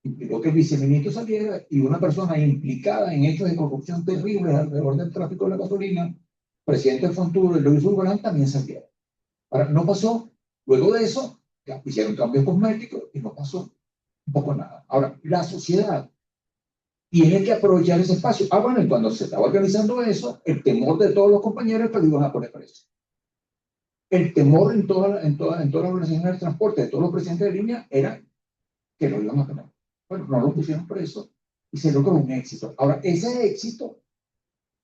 implicó que el viceministro saliera y una persona implicada en hechos de corrupción terribles alrededor del tráfico de la gasolina, presidente del Fonturo y Luis Urbarán, también saliera. Ahora, no pasó. Luego de eso, ya hicieron cambios cosméticos y no pasó un poco nada. Ahora, la sociedad tiene que aprovechar ese espacio. Bueno, y cuando se estaba organizando eso, el temor de todos los compañeros es que lo iban a poner preso. El temor en todas las organizaciones del transporte, de todos los presidentes de línea, era que lo iban a poner. Bueno, no lo pusieron preso y se logró un éxito. Ahora, ese éxito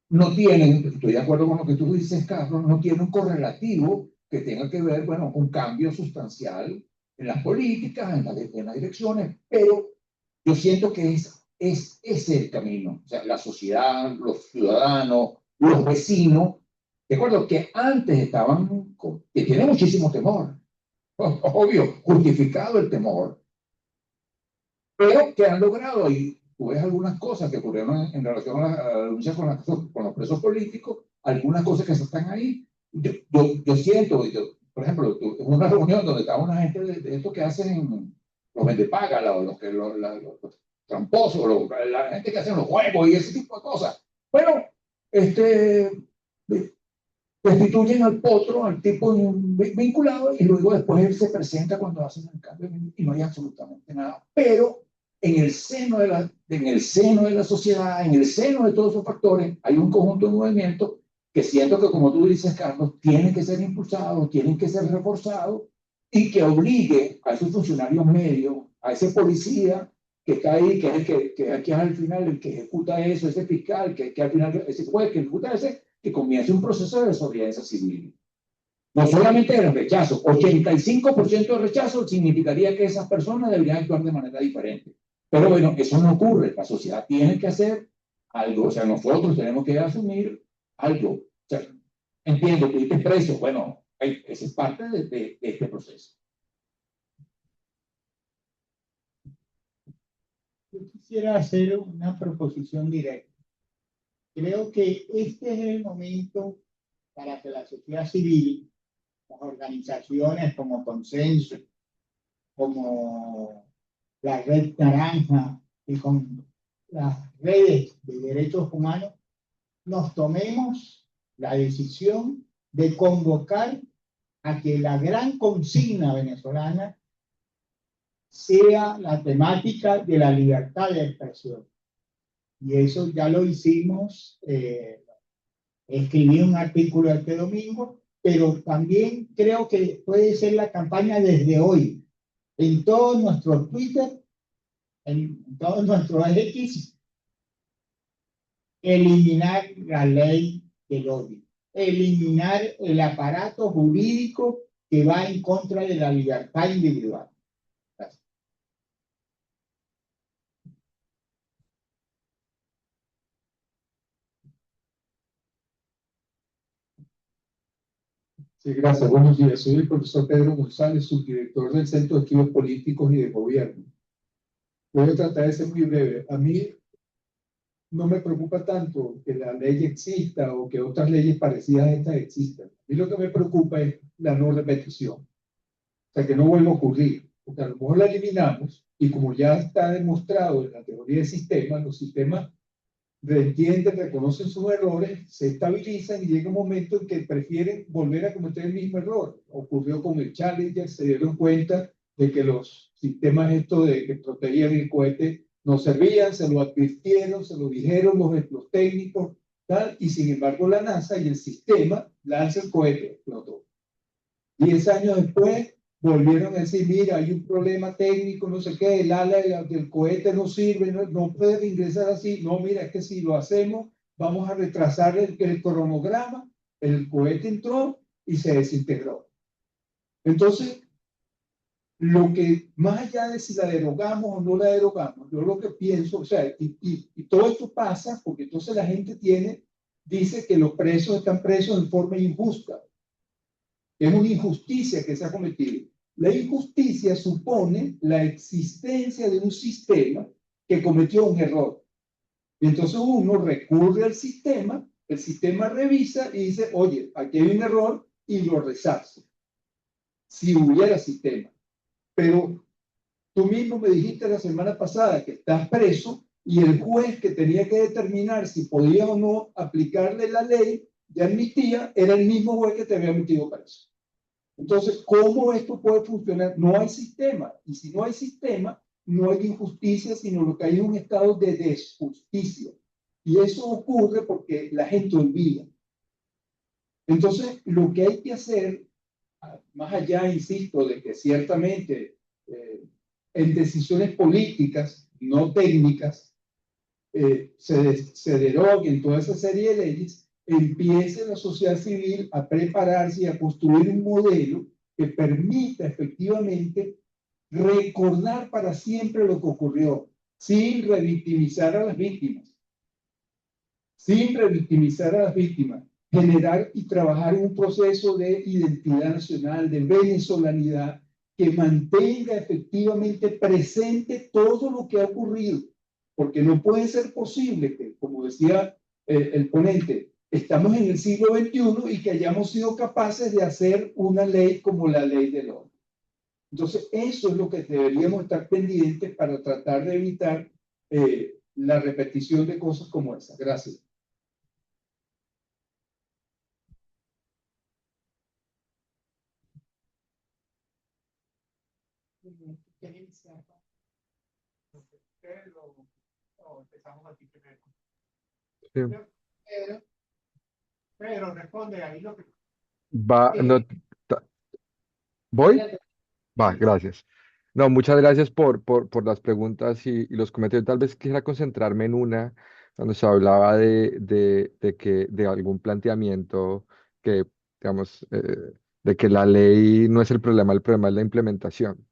no tiene, estoy de acuerdo con lo que tú dices, Carlos, no tiene un correlativo que tenga que ver, bueno, un cambio sustancial en las políticas, en las direcciones, pero yo siento que es ese el camino. O sea, la sociedad, los ciudadanos, los vecinos, de acuerdo, que antes estaban, que tienen muchísimo temor, obvio, justificado el temor, pero que han logrado, y tú ves algunas cosas que ocurrieron en relación a la lucha con los presos políticos, algunas cosas que están ahí. Yo siento, por ejemplo, en una reunión donde estaba una gente de esto que hacen los vendepagas, los tramposos, la gente que hacen los juegos y ese tipo de cosas. Bueno, destituyen al potro, al tipo vinculado, y luego después él se presenta cuando hacen el cambio y no hay absolutamente nada. Pero en el seno de la sociedad, en el seno de todos esos factores, hay un conjunto de movimientos que siento que, como tú dices, Carlos, tienen que ser impulsados, tienen que ser reforzados y que obligue a esos funcionarios medios, a ese policía que está ahí, que es el que al final el que ejecuta eso, ese fiscal, que al final ese juez que ejecuta ese, que comience un proceso de desobediencia civil. No solamente el rechazo, 85% de rechazo significaría que esas personas deberían actuar de manera diferente. Pero bueno, eso no ocurre. La sociedad tiene que hacer algo, o sea, nosotros tenemos que asumir algo. O sea, entiendo, tú dices preso, bueno, esa es parte de este proceso. Yo quisiera hacer una proposición directa. Creo que este es el momento para que la sociedad civil, las organizaciones como Consenso, como la Red Naranja y con las redes de derechos humanos, nos tomemos la decisión de convocar a que la gran consigna venezolana sea la temática de la libertad de expresión. Y eso ya lo hicimos, escribí un artículo este domingo, pero también creo que puede ser la campaña desde hoy, en todo nuestro Twitter, en todo nuestro X, eliminar la ley del odio, eliminar el aparato jurídico que va en contra de la libertad individual. Sí, gracias. Buenos días. Soy el profesor Pedro González, subdirector del Centro de Estudios Políticos y de Gobierno. Voy a tratar de ser muy breve. A mí no me preocupa tanto que la ley exista o que otras leyes parecidas a estas existan. A mí lo que me preocupa es la no repetición. O sea, que no vuelva a ocurrir. Porque a lo mejor la eliminamos y como ya está demostrado en la teoría de sistemas, los sistemas entienden, reconocen sus errores, se estabilizan y llega un momento en que prefieren volver a cometer el mismo error. Ocurrió con el Challenger, se dieron cuenta de que los sistemas estos de que protegían el cohete no servían, se lo advirtieron, se lo dijeron los técnicos, tal, y sin embargo la NASA y el sistema lanza el cohete, explotó. 10 años después volvieron a decir, mira, hay un problema técnico, no sé qué, el ala del cohete no sirve, no puede ingresar así. No, mira, es que si lo hacemos, vamos a retrasar el cronograma. El cohete entró y se desintegró. Entonces, lo que, más allá de si la derogamos o no la derogamos, yo lo que pienso, o sea, y todo esto pasa porque entonces la gente dice que los presos están presos en forma injusta. Es una injusticia que se ha cometido. La injusticia supone la existencia de un sistema que cometió un error. Y entonces uno recurre al sistema, el sistema revisa y dice, oye, aquí hay un error y lo resarce. Si hubiera sistema. Pero tú mismo me dijiste la semana pasada que estás preso y el juez que tenía que determinar si podía o no aplicarle la ley de amnistía era el mismo juez que te había metido preso. Entonces, ¿cómo esto puede funcionar? No hay sistema. Y si no hay sistema, no hay injusticia, sino lo que hay es un estado de desjusticia. Y eso ocurre porque la gente olvida. Entonces, lo que hay que hacer, más allá, insisto, de que ciertamente en decisiones políticas, no técnicas, se deroguen toda esa serie de leyes, empiece la sociedad civil a prepararse y a construir un modelo que permita efectivamente recordar para siempre lo que ocurrió, sin revictimizar a las víctimas, generar y trabajar un proceso de identidad nacional, de venezolanidad, que mantenga efectivamente presente todo lo que ha ocurrido, porque no puede ser posible que, como decía el ponente, estamos en el siglo XXI y que hayamos sido capaces de hacer una ley como la ley del oro. Entonces, eso es lo que deberíamos estar pendientes para tratar de evitar la repetición de cosas como esa. Gracias. Empezamos aquí primero. Sí. Pedro, responde ahí lo que... ¿Voy? Va, gracias. No, muchas gracias por las preguntas y los comentarios. Tal vez quisiera concentrarme en una, cuando se hablaba de algún planteamiento que, digamos, de que la ley no es el problema es la implementación.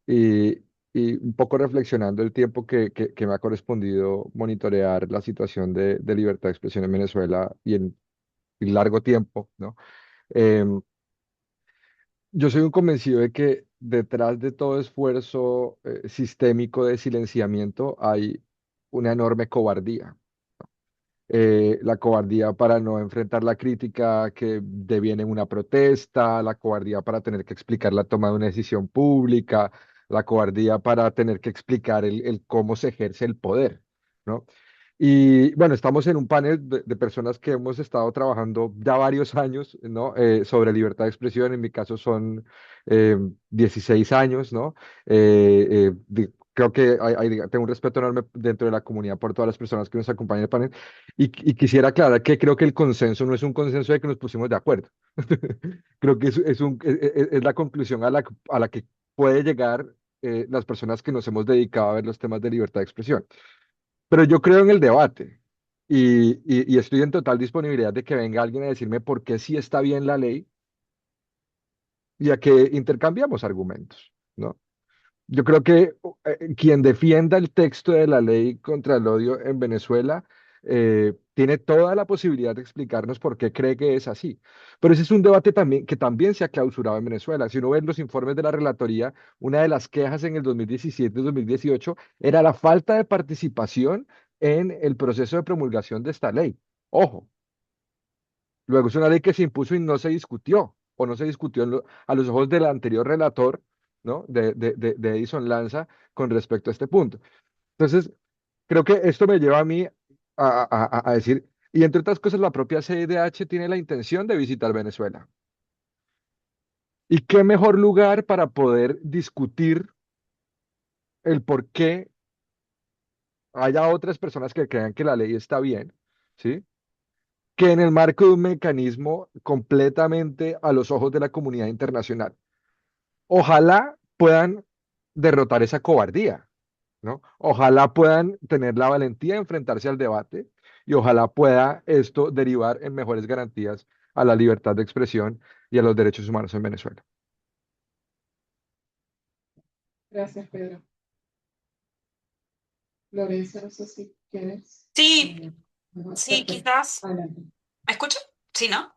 Y, y un poco reflexionando el tiempo que me ha correspondido monitorear la situación de libertad de expresión en Venezuela y largo tiempo, ¿no? Em, yo soy un convencido de que detrás de todo esfuerzo sistémico de silenciamiento hay una enorme cobardía. La cobardía para no enfrentar la crítica que deviene en una protesta, la cobardía para tener que explicar la toma de una decisión pública, la cobardía para tener que explicar el cómo se ejerce el poder, ¿no? Y bueno, estamos en un panel de personas que hemos estado trabajando ya varios años, ¿no? Sobre libertad de expresión. En mi caso son 16 años, ¿no? Creo que tengo un respeto enorme dentro de la comunidad por todas las personas que nos acompañan en el panel. Y quisiera aclarar que creo que el consenso no es un consenso de que nos pusimos de acuerdo. Creo que es la conclusión a la que puede llegar las personas que nos hemos dedicado a ver los temas de libertad de expresión. Pero yo creo en el debate y estoy en total disponibilidad de que venga alguien a decirme por qué sí está bien la ley y a que intercambiamos argumentos, ¿no? Yo creo que quien defienda el texto de la ley contra el odio en Venezuela tiene toda la posibilidad de explicarnos por qué cree que es así. Pero ese es un debate también que también se ha clausurado en Venezuela. Si uno ve los informes de la relatoría, una de las quejas en el 2017 y 2018 era la falta de participación en el proceso de promulgación de esta ley. Ojo, luego es una ley que se impuso y no se discutió, o no se discutió a los ojos del anterior relator, ¿no? De Edison Lanza con respecto a este punto. Entonces, creo que esto me lleva a mí a decir, y entre otras cosas, la propia CIDH tiene la intención de visitar Venezuela. ¿Y qué mejor lugar para poder discutir el por qué haya otras personas que crean que la ley está bien, ¿sí? Que en el marco de un mecanismo completamente a los ojos de la comunidad internacional. Ojalá puedan derrotar esa cobardía, ¿no? Ojalá puedan tener la valentía de enfrentarse al debate y ojalá pueda esto derivar en mejores garantías a la libertad de expresión y a los derechos humanos en Venezuela. Gracias, Pedro. Lorenzo, no sé si quieres. Sí, sí, Perfecto. quizás. Adelante. ¿Me escuchan? Sí, ¿no?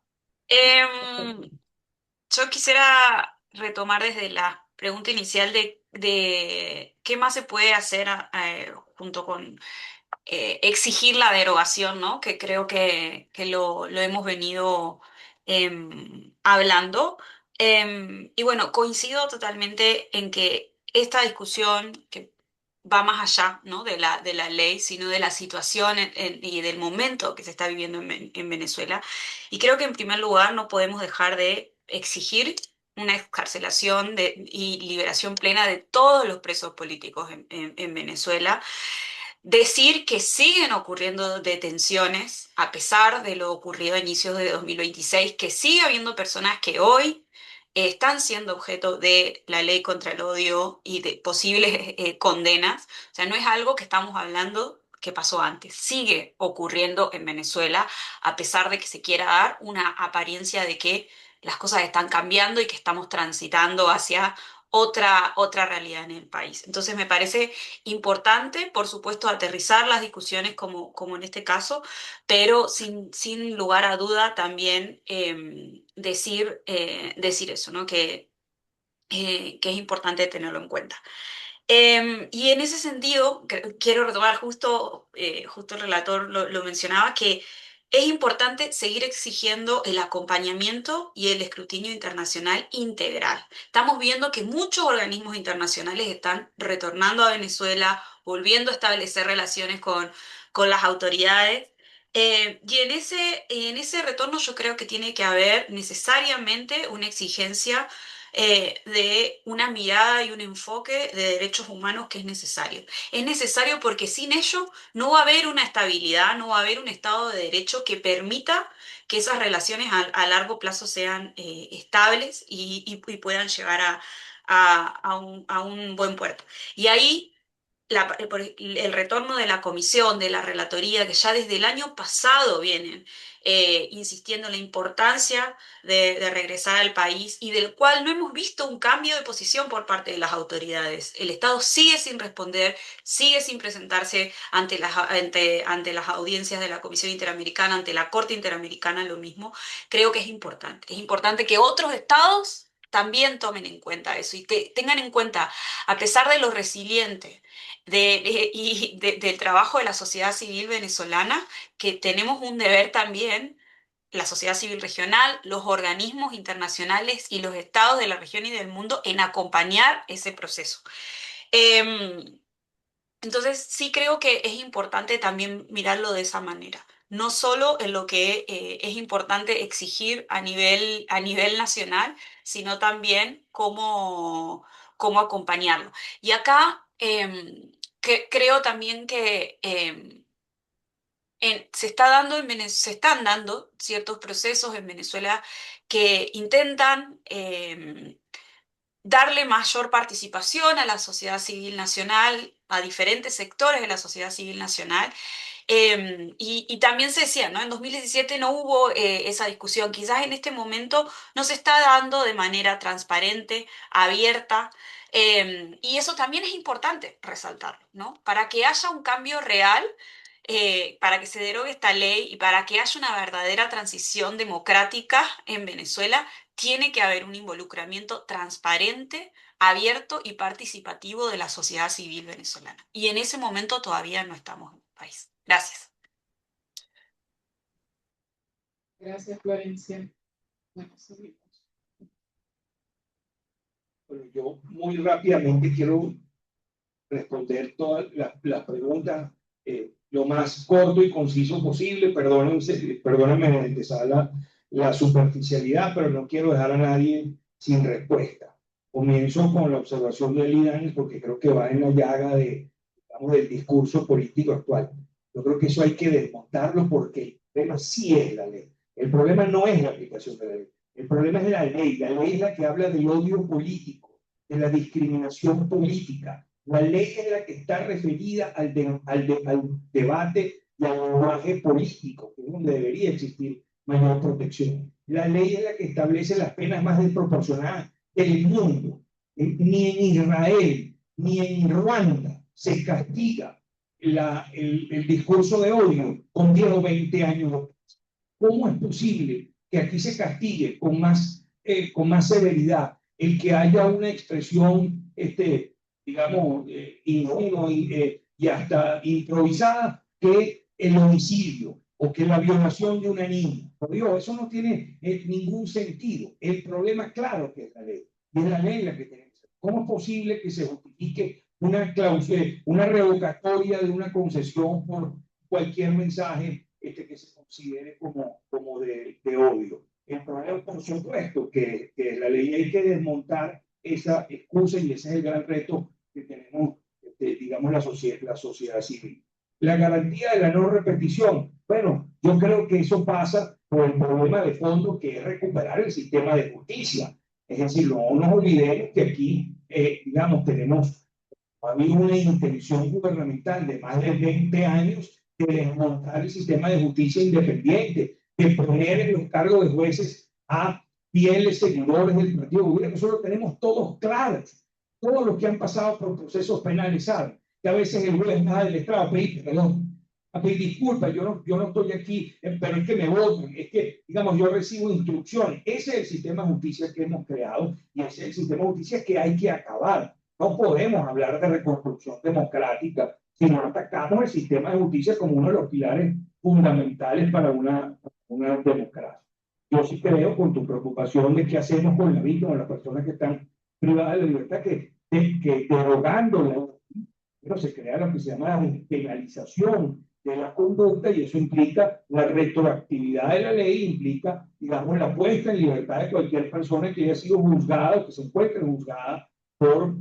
Yo quisiera retomar desde la pregunta inicial de qué más se puede hacer junto con exigir la derogación, ¿no? Que creo que lo hemos venido hablando. Y bueno, coincido totalmente en que esta discusión que va más allá, ¿no? de la ley, sino de la situación y del momento que se está viviendo en Venezuela. Y creo que en primer lugar no podemos dejar de exigir una excarcelación y liberación plena de todos los presos políticos en Venezuela. Decir que siguen ocurriendo detenciones a pesar de lo ocurrido a inicios de 2026, que sigue habiendo personas que hoy están siendo objeto de la ley contra el odio y de posibles condenas. O sea, no es algo que estamos hablando que pasó antes. Sigue ocurriendo en Venezuela a pesar de que se quiera dar una apariencia de que las cosas están cambiando y que estamos transitando hacia otra realidad en el país. Entonces me parece importante, por supuesto, aterrizar las discusiones como en este caso, pero sin lugar a duda también decir eso, ¿no? Que es importante tenerlo en cuenta. Y en ese sentido, quiero retomar justo el relator lo mencionaba, que es importante seguir exigiendo el acompañamiento y el escrutinio internacional integral. Estamos viendo que muchos organismos internacionales están retornando a Venezuela, volviendo a establecer relaciones con las autoridades. Y en ese retorno yo creo que tiene que haber necesariamente una exigencia de una mirada y un enfoque de derechos humanos que es necesario. Es necesario porque sin ello no va a haber una estabilidad, no va a haber un Estado de Derecho que permita que esas relaciones a largo plazo sean estables y puedan llegar a un buen puerto. Y ahí el retorno de la comisión, de la relatoría, que ya desde el año pasado vienen insistiendo en la importancia de regresar al país y del cual no hemos visto un cambio de posición por parte de las autoridades. El Estado sigue sin responder, sigue sin presentarse ante las audiencias de la Comisión Interamericana, ante la Corte Interamericana, lo mismo. Creo que es importante. Es importante que otros estados también tomen en cuenta eso y que tengan en cuenta, a pesar de lo resiliente, del trabajo de la sociedad civil venezolana, que tenemos un deber también, la sociedad civil regional, los organismos internacionales y los estados de la región y del mundo en acompañar ese proceso. Em, entonces, sí creo que es importante también mirarlo de esa manera. No solo en lo que es importante exigir a nivel nacional, sino también cómo acompañarlo. Y acá creo también que se están dando ciertos procesos en Venezuela que intentan darle mayor participación a la sociedad civil nacional, a diferentes sectores de la sociedad civil nacional. Y también se decía, ¿no? En 2017 no hubo esa discusión. Quizás en este momento no se está dando de manera transparente, abierta. Y eso también es importante resaltarlo, ¿no? Para que haya un cambio real para que se derogue esta ley y para que haya una verdadera transición democrática en Venezuela, tiene que haber un involucramiento transparente, abierto y participativo de la sociedad civil venezolana. Y en ese momento todavía no estamos en el país. Gracias. Gracias, Florencia. Bueno, seguimos. Bueno, yo muy rápidamente quiero responder todas las preguntas lo más corto y conciso posible. Perdónenme de empezar la superficialidad, pero no quiero dejar a nadie sin respuesta. Comienzo con la observación de Lidanis porque creo que va en la llaga digamos, del discurso político actual. Yo creo que eso hay que desmontarlo porque el problema sí es la ley. El problema no es la aplicación de la ley. El problema es la ley. La ley es la que habla del odio político, de la discriminación política. La ley es la que está referida al debate y al lenguaje político, que es donde debería existir mayor protección. La ley es la que establece las penas más desproporcionadas del mundo. Ni en Israel, ni en Ruanda se castiga el discurso de odio con 10 o 20 años. ¿Cómo es posible que aquí se castigue con más severidad el que haya una expresión, digamos, ingenua y hasta improvisada que el homicidio o que la violación de una niña? Por Dios, eso no tiene ningún sentido. El problema, claro, que es la ley. Y es la ley la que tenemos. ¿Cómo es posible que se justifique una cláusula, una revocatoria de una concesión por cualquier mensaje que se considere como de odio? El problema, por supuesto, que la ley hay que desmontar esa excusa y ese es el gran reto que tenemos, digamos, la sociedad civil. La garantía de la no repetición. Bueno, yo creo que eso pasa por el problema de fondo que es recuperar el sistema de justicia. Es decir, no nos olvidemos que aquí, digamos, ha habido una intención gubernamental de más de 20 años de desmontar el sistema de justicia independiente, de poner en los cargos de jueces a fieles seguidores del Partido Gobierno. Eso lo tenemos todos claros. Todos los que han pasado por procesos penales saben que a veces el juez va del estrado a pedir perdón, a pedir disculpas. Yo no estoy aquí, pero es que me votan, es que, digamos, yo recibo instrucciones. Ese es el sistema de justicia que hemos creado y ese es el sistema de justicia que hay que acabar. No podemos hablar de reconstrucción democrática si no atacamos el sistema de justicia como uno de los pilares fundamentales para una democracia. Yo sí creo, con tu preocupación de qué hacemos con la víctima, con las personas que están privadas de la libertad, que derogándola, pero se crea lo que se llama la despenalización de la conducta y eso implica la retroactividad de la ley, implica, digamos, la puesta en libertad de cualquier persona que haya sido juzgada o que se encuentre juzgada por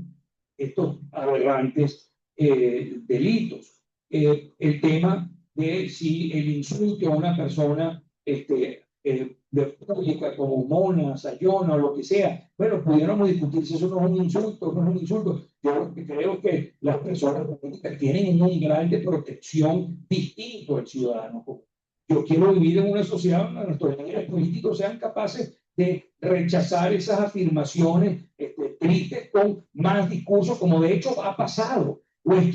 estos aberrantes delitos. El tema de si el insulto a una persona de pública como Mona, Sayona o lo que sea, bueno, pudiéramos discutir si eso no es un insulto, no es un insulto. Yo creo que las personas políticas tienen un grado de protección distinto al ciudadano. Yo quiero vivir en una sociedad donde nuestros líderes políticos sean capaces de rechazar esas afirmaciones tristes con más discursos, como de hecho ha pasado, o es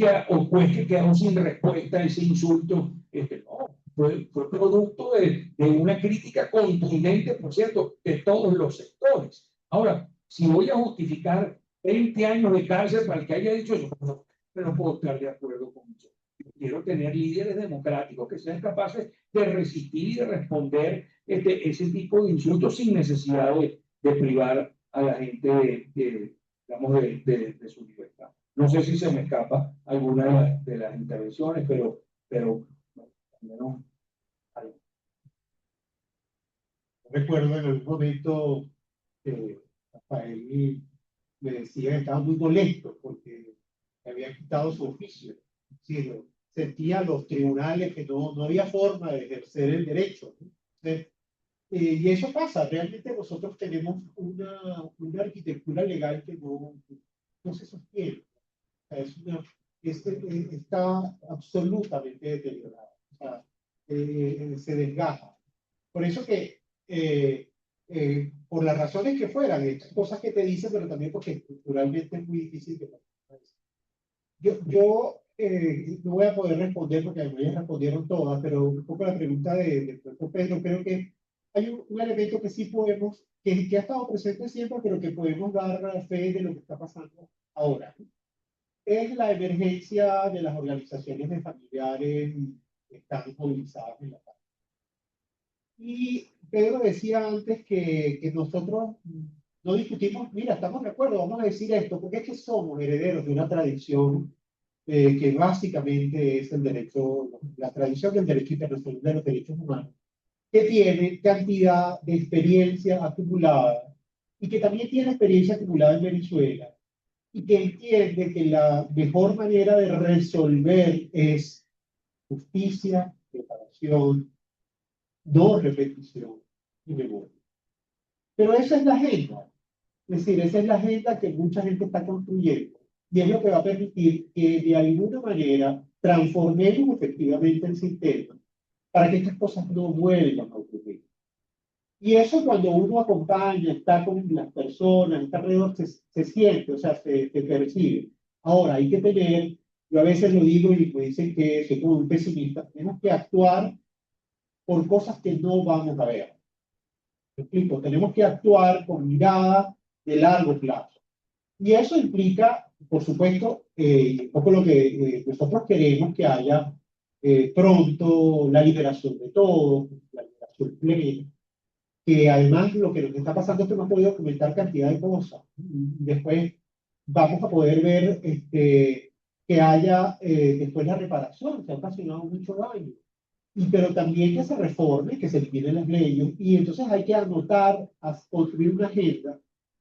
que quedamos sin respuesta a ese insulto. No, fue producto de una crítica contundente, por cierto, de todos los sectores. Ahora, si voy a justificar 20 años de cárcel para el que haya dicho eso, no puedo estar de acuerdo con eso. Yo quiero tener líderes democráticos que sean capaces de resistir y de responder ese tipo de insultos sin necesidad de privar a la gente digamos, de su libertad. No sé si se me escapa alguna de las intervenciones, pero al menos algo. Recuerdo en algún momento Rafael me decía que estaba muy molesto porque le habían quitado su oficio. Sí, sentía los tribunales que no había forma de ejercer el derecho, ¿no? Entonces, y eso pasa, realmente nosotros tenemos una arquitectura legal que no se sostiene. O sea, está absolutamente deteriorada. O sea, se desgaja. Por eso que, por las razones que fueran, estas cosas que te dicen, pero también porque culturalmente es muy difícil que yo no voy a poder responder porque además ya respondieron todas, pero un poco la pregunta del profesor Pedro, creo que hay un elemento que sí podemos, que ha estado presente siempre, pero que podemos dar fe de lo que está pasando ahora. Es la emergencia de las organizaciones de familiares que están movilizadas en la calle. Y Pedro decía antes que nosotros no discutimos, mira, estamos de acuerdo, vamos a decir esto, porque es que somos herederos de una tradición que básicamente es el derecho, la tradición del derecho internacional de los derechos humanos, que tiene cantidad de experiencia acumulada y que también tiene experiencia acumulada en Venezuela y que entiende que la mejor manera de resolver es justicia, reparación, no repetición y memoria. Pero esa es la agenda. Es decir, esa es la agenda que mucha gente está construyendo y es lo que va a permitir que de alguna manera transformemos efectivamente el sistema para que estas cosas no vuelvan a ocurrir. Y eso cuando uno acompaña, está con las personas, está alrededor, se siente, o sea, se percibe. Ahora, hay que tener, yo a veces lo digo y me dicen que soy como un pesimista, tenemos que actuar por cosas que no vamos a ver. ¿Me explico? Tenemos que actuar con mirada de largo plazo. Y eso implica, por supuesto, un poco lo que nosotros queremos que haya pronto la liberación de todos, la liberación plena, que además lo que nos está pasando es que hemos podido documentar cantidad de cosas. Después vamos a poder ver que haya después la reparación, que ha ocasionado mucho daño. Pero también que se reforme, que se eliminen las leyes, y entonces hay que anotar, construir una agenda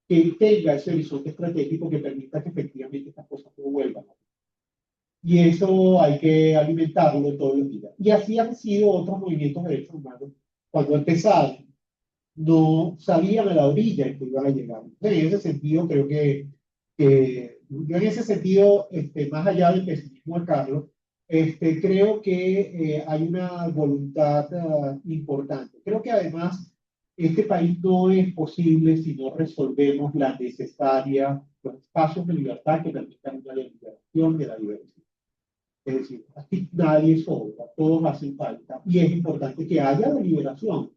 que tenga ese horizonte estratégico que permita que efectivamente estas cosas no vuelvan. Y eso hay que alimentarlo todos los días. Y así han sido otros movimientos de derechos humanos. Cuando empezaron, no sabían a la orilla en que iban a llegar. En ese sentido, creo yo en ese sentido, más allá del pesimismo de Carlos, creo que hay una voluntad importante. Creo que además este país no es posible si no resolvemos la necesaria, los espacios de libertad que permitan una liberación de la diversidad. Es decir, aquí nadie sobra, todos hacen falta y es importante que haya la liberación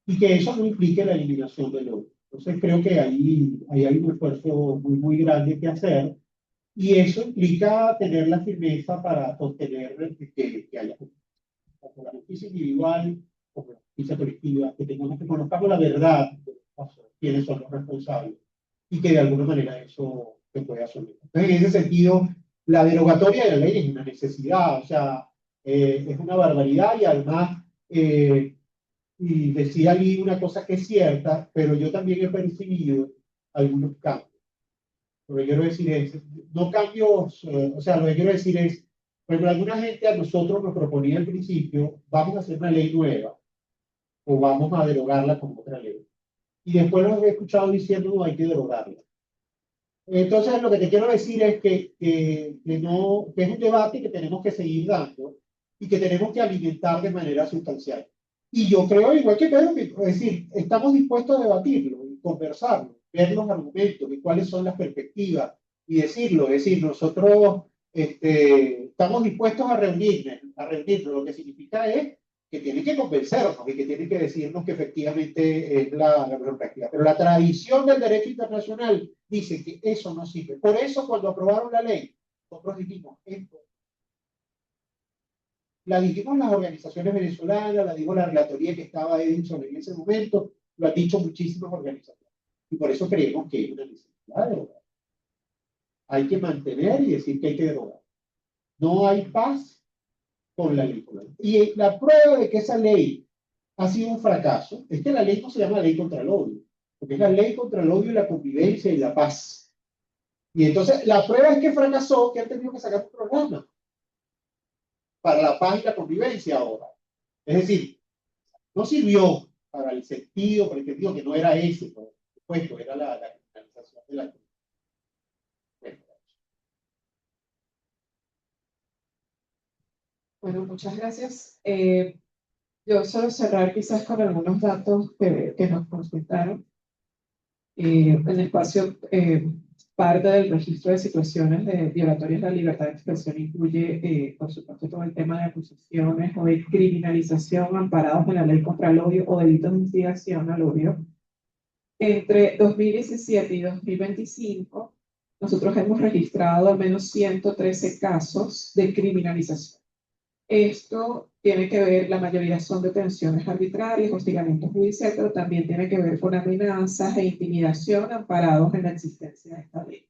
y que eso no implique la eliminación del otro. Entonces creo que ahí hay un esfuerzo muy, muy grande que hacer. Y eso implica tener la firmeza para sostener que haya tanto la justicia individual como la justicia colectiva, que conozcamos la verdad de quiénes son los responsables y que de alguna manera eso se pueda asumir. Entonces, en ese sentido, la derogatoria de la ley es una necesidad, o sea, es una barbaridad y además, y decía allí una cosa que es cierta, pero yo también he percibido algunos cambios. Lo que quiero decir es, no cambios, o sea, lo que quiero decir es, por ejemplo, alguna gente a nosotros nos proponía al principio, vamos a hacer una ley nueva o vamos a derogarla con otra ley. Y después los he escuchado diciendo, no, hay que derogarla. Entonces, lo que te quiero decir es que es un debate que tenemos que seguir dando y que tenemos que alimentar de manera sustancial. Y yo creo, igual que Pedro, es decir, estamos dispuestos a debatirlo y conversarlo, ver los argumentos y cuáles son las perspectivas y decirlo. Es decir, nosotros estamos dispuestos a reunirnos. Lo que significa es que tienen que convencernos y que tienen que decirnos que efectivamente es la mejor práctica. Pero la tradición del derecho internacional dice que eso no sirve. Por eso, cuando aprobaron la ley, nosotros dijimos esto. La dijimos las organizaciones venezolanas, la dijo la relatoría que estaba Edinson en ese momento, lo han dicho muchísimas organizaciones. Y por eso creemos que hay una necesidad de derogar. Hay que mantener y decir que hay que derogar. No hay paz con la ley. Y la prueba de que esa ley ha sido un fracaso es que la ley no se llama ley contra el odio, porque es la ley contra el odio y la convivencia y la paz. Y entonces la prueba es que fracasó, que han tenido que sacar un programa para la paz y la convivencia ahora. Es decir, no sirvió para el sentido que no era ese, por supuesto, era la criminalización de la Bueno, muchas gracias. Yo solo cerrar quizás con algunos datos que nos consultaron. El espacio Parte del registro de situaciones violatorias de la libertad de expresión incluye, por supuesto, todo el tema de acusaciones o de criminalización amparados en la ley contra el odio o delitos de instigación al odio. Entre 2017 y 2025, nosotros hemos registrado al menos 113 casos de criminalización. Esto tiene que ver, la mayoría son detenciones arbitrarias, hostigamiento judicial, pero también tiene que ver con amenazas e intimidación amparados en la existencia de esta ley.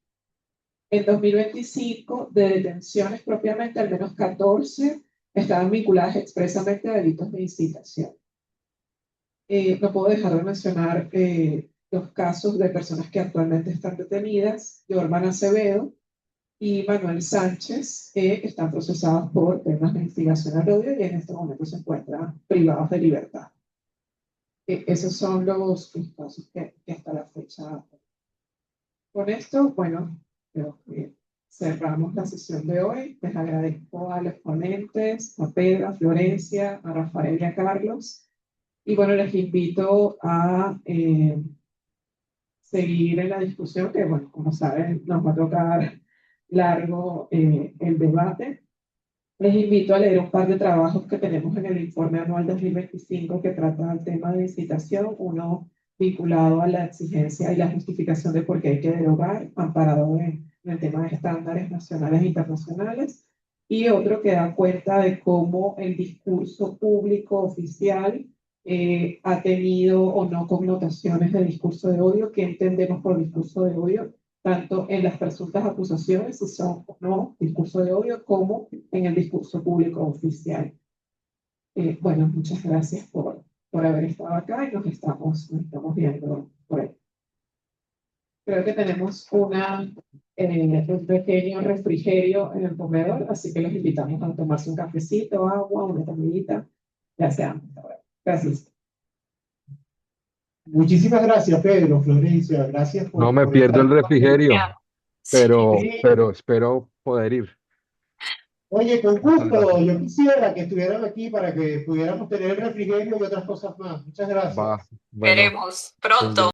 En 2025, de detenciones propiamente, al menos 14 estaban vinculadas expresamente a delitos de incitación. No puedo dejar de mencionar los casos de personas que actualmente están detenidas, Yorman Acevedo y Manuel Sánchez, que están procesados por temas de instigación al odio y en este momento se encuentran privados de libertad. Esos son los casos que hasta la fecha. Con esto, bueno, creo que cerramos la sesión de hoy. Les agradezco a los ponentes, a Pedro, a Florencia, a Rafael y a Carlos. Y bueno, les invito a seguir en la discusión, que bueno, como saben, nos va a tocar largo el debate. Les invito a leer un par de trabajos que tenemos en el informe anual 2025 que trata el tema de incitación, uno vinculado a la exigencia y la justificación de por qué hay que derogar, amparado en el tema de estándares nacionales e internacionales, y otro que da cuenta de cómo el discurso público oficial ha tenido o no connotaciones de discurso de odio. ¿Qué entendemos por discurso de odio? Tanto en las presuntas acusaciones, si son o no discurso de odio, como en el discurso público oficial. Bueno, muchas gracias por haber estado acá y nos estamos viendo por ahí. Creo que tenemos un pequeño refrigerio en el comedor, así que los invitamos a tomarse un cafecito, agua, una comidita, ya sea. Gracias. Muchísimas gracias, Pedro, Florencia, gracias No me por pierdo el estar. refrigerio, pero Sí. espero poder ir. Oye, con Muchas gusto, gracias. yo quisiera que estuvieran aquí para que pudiéramos tener el refrigerio y otras cosas más. Muchas gracias. Va, bueno, Veremos pronto.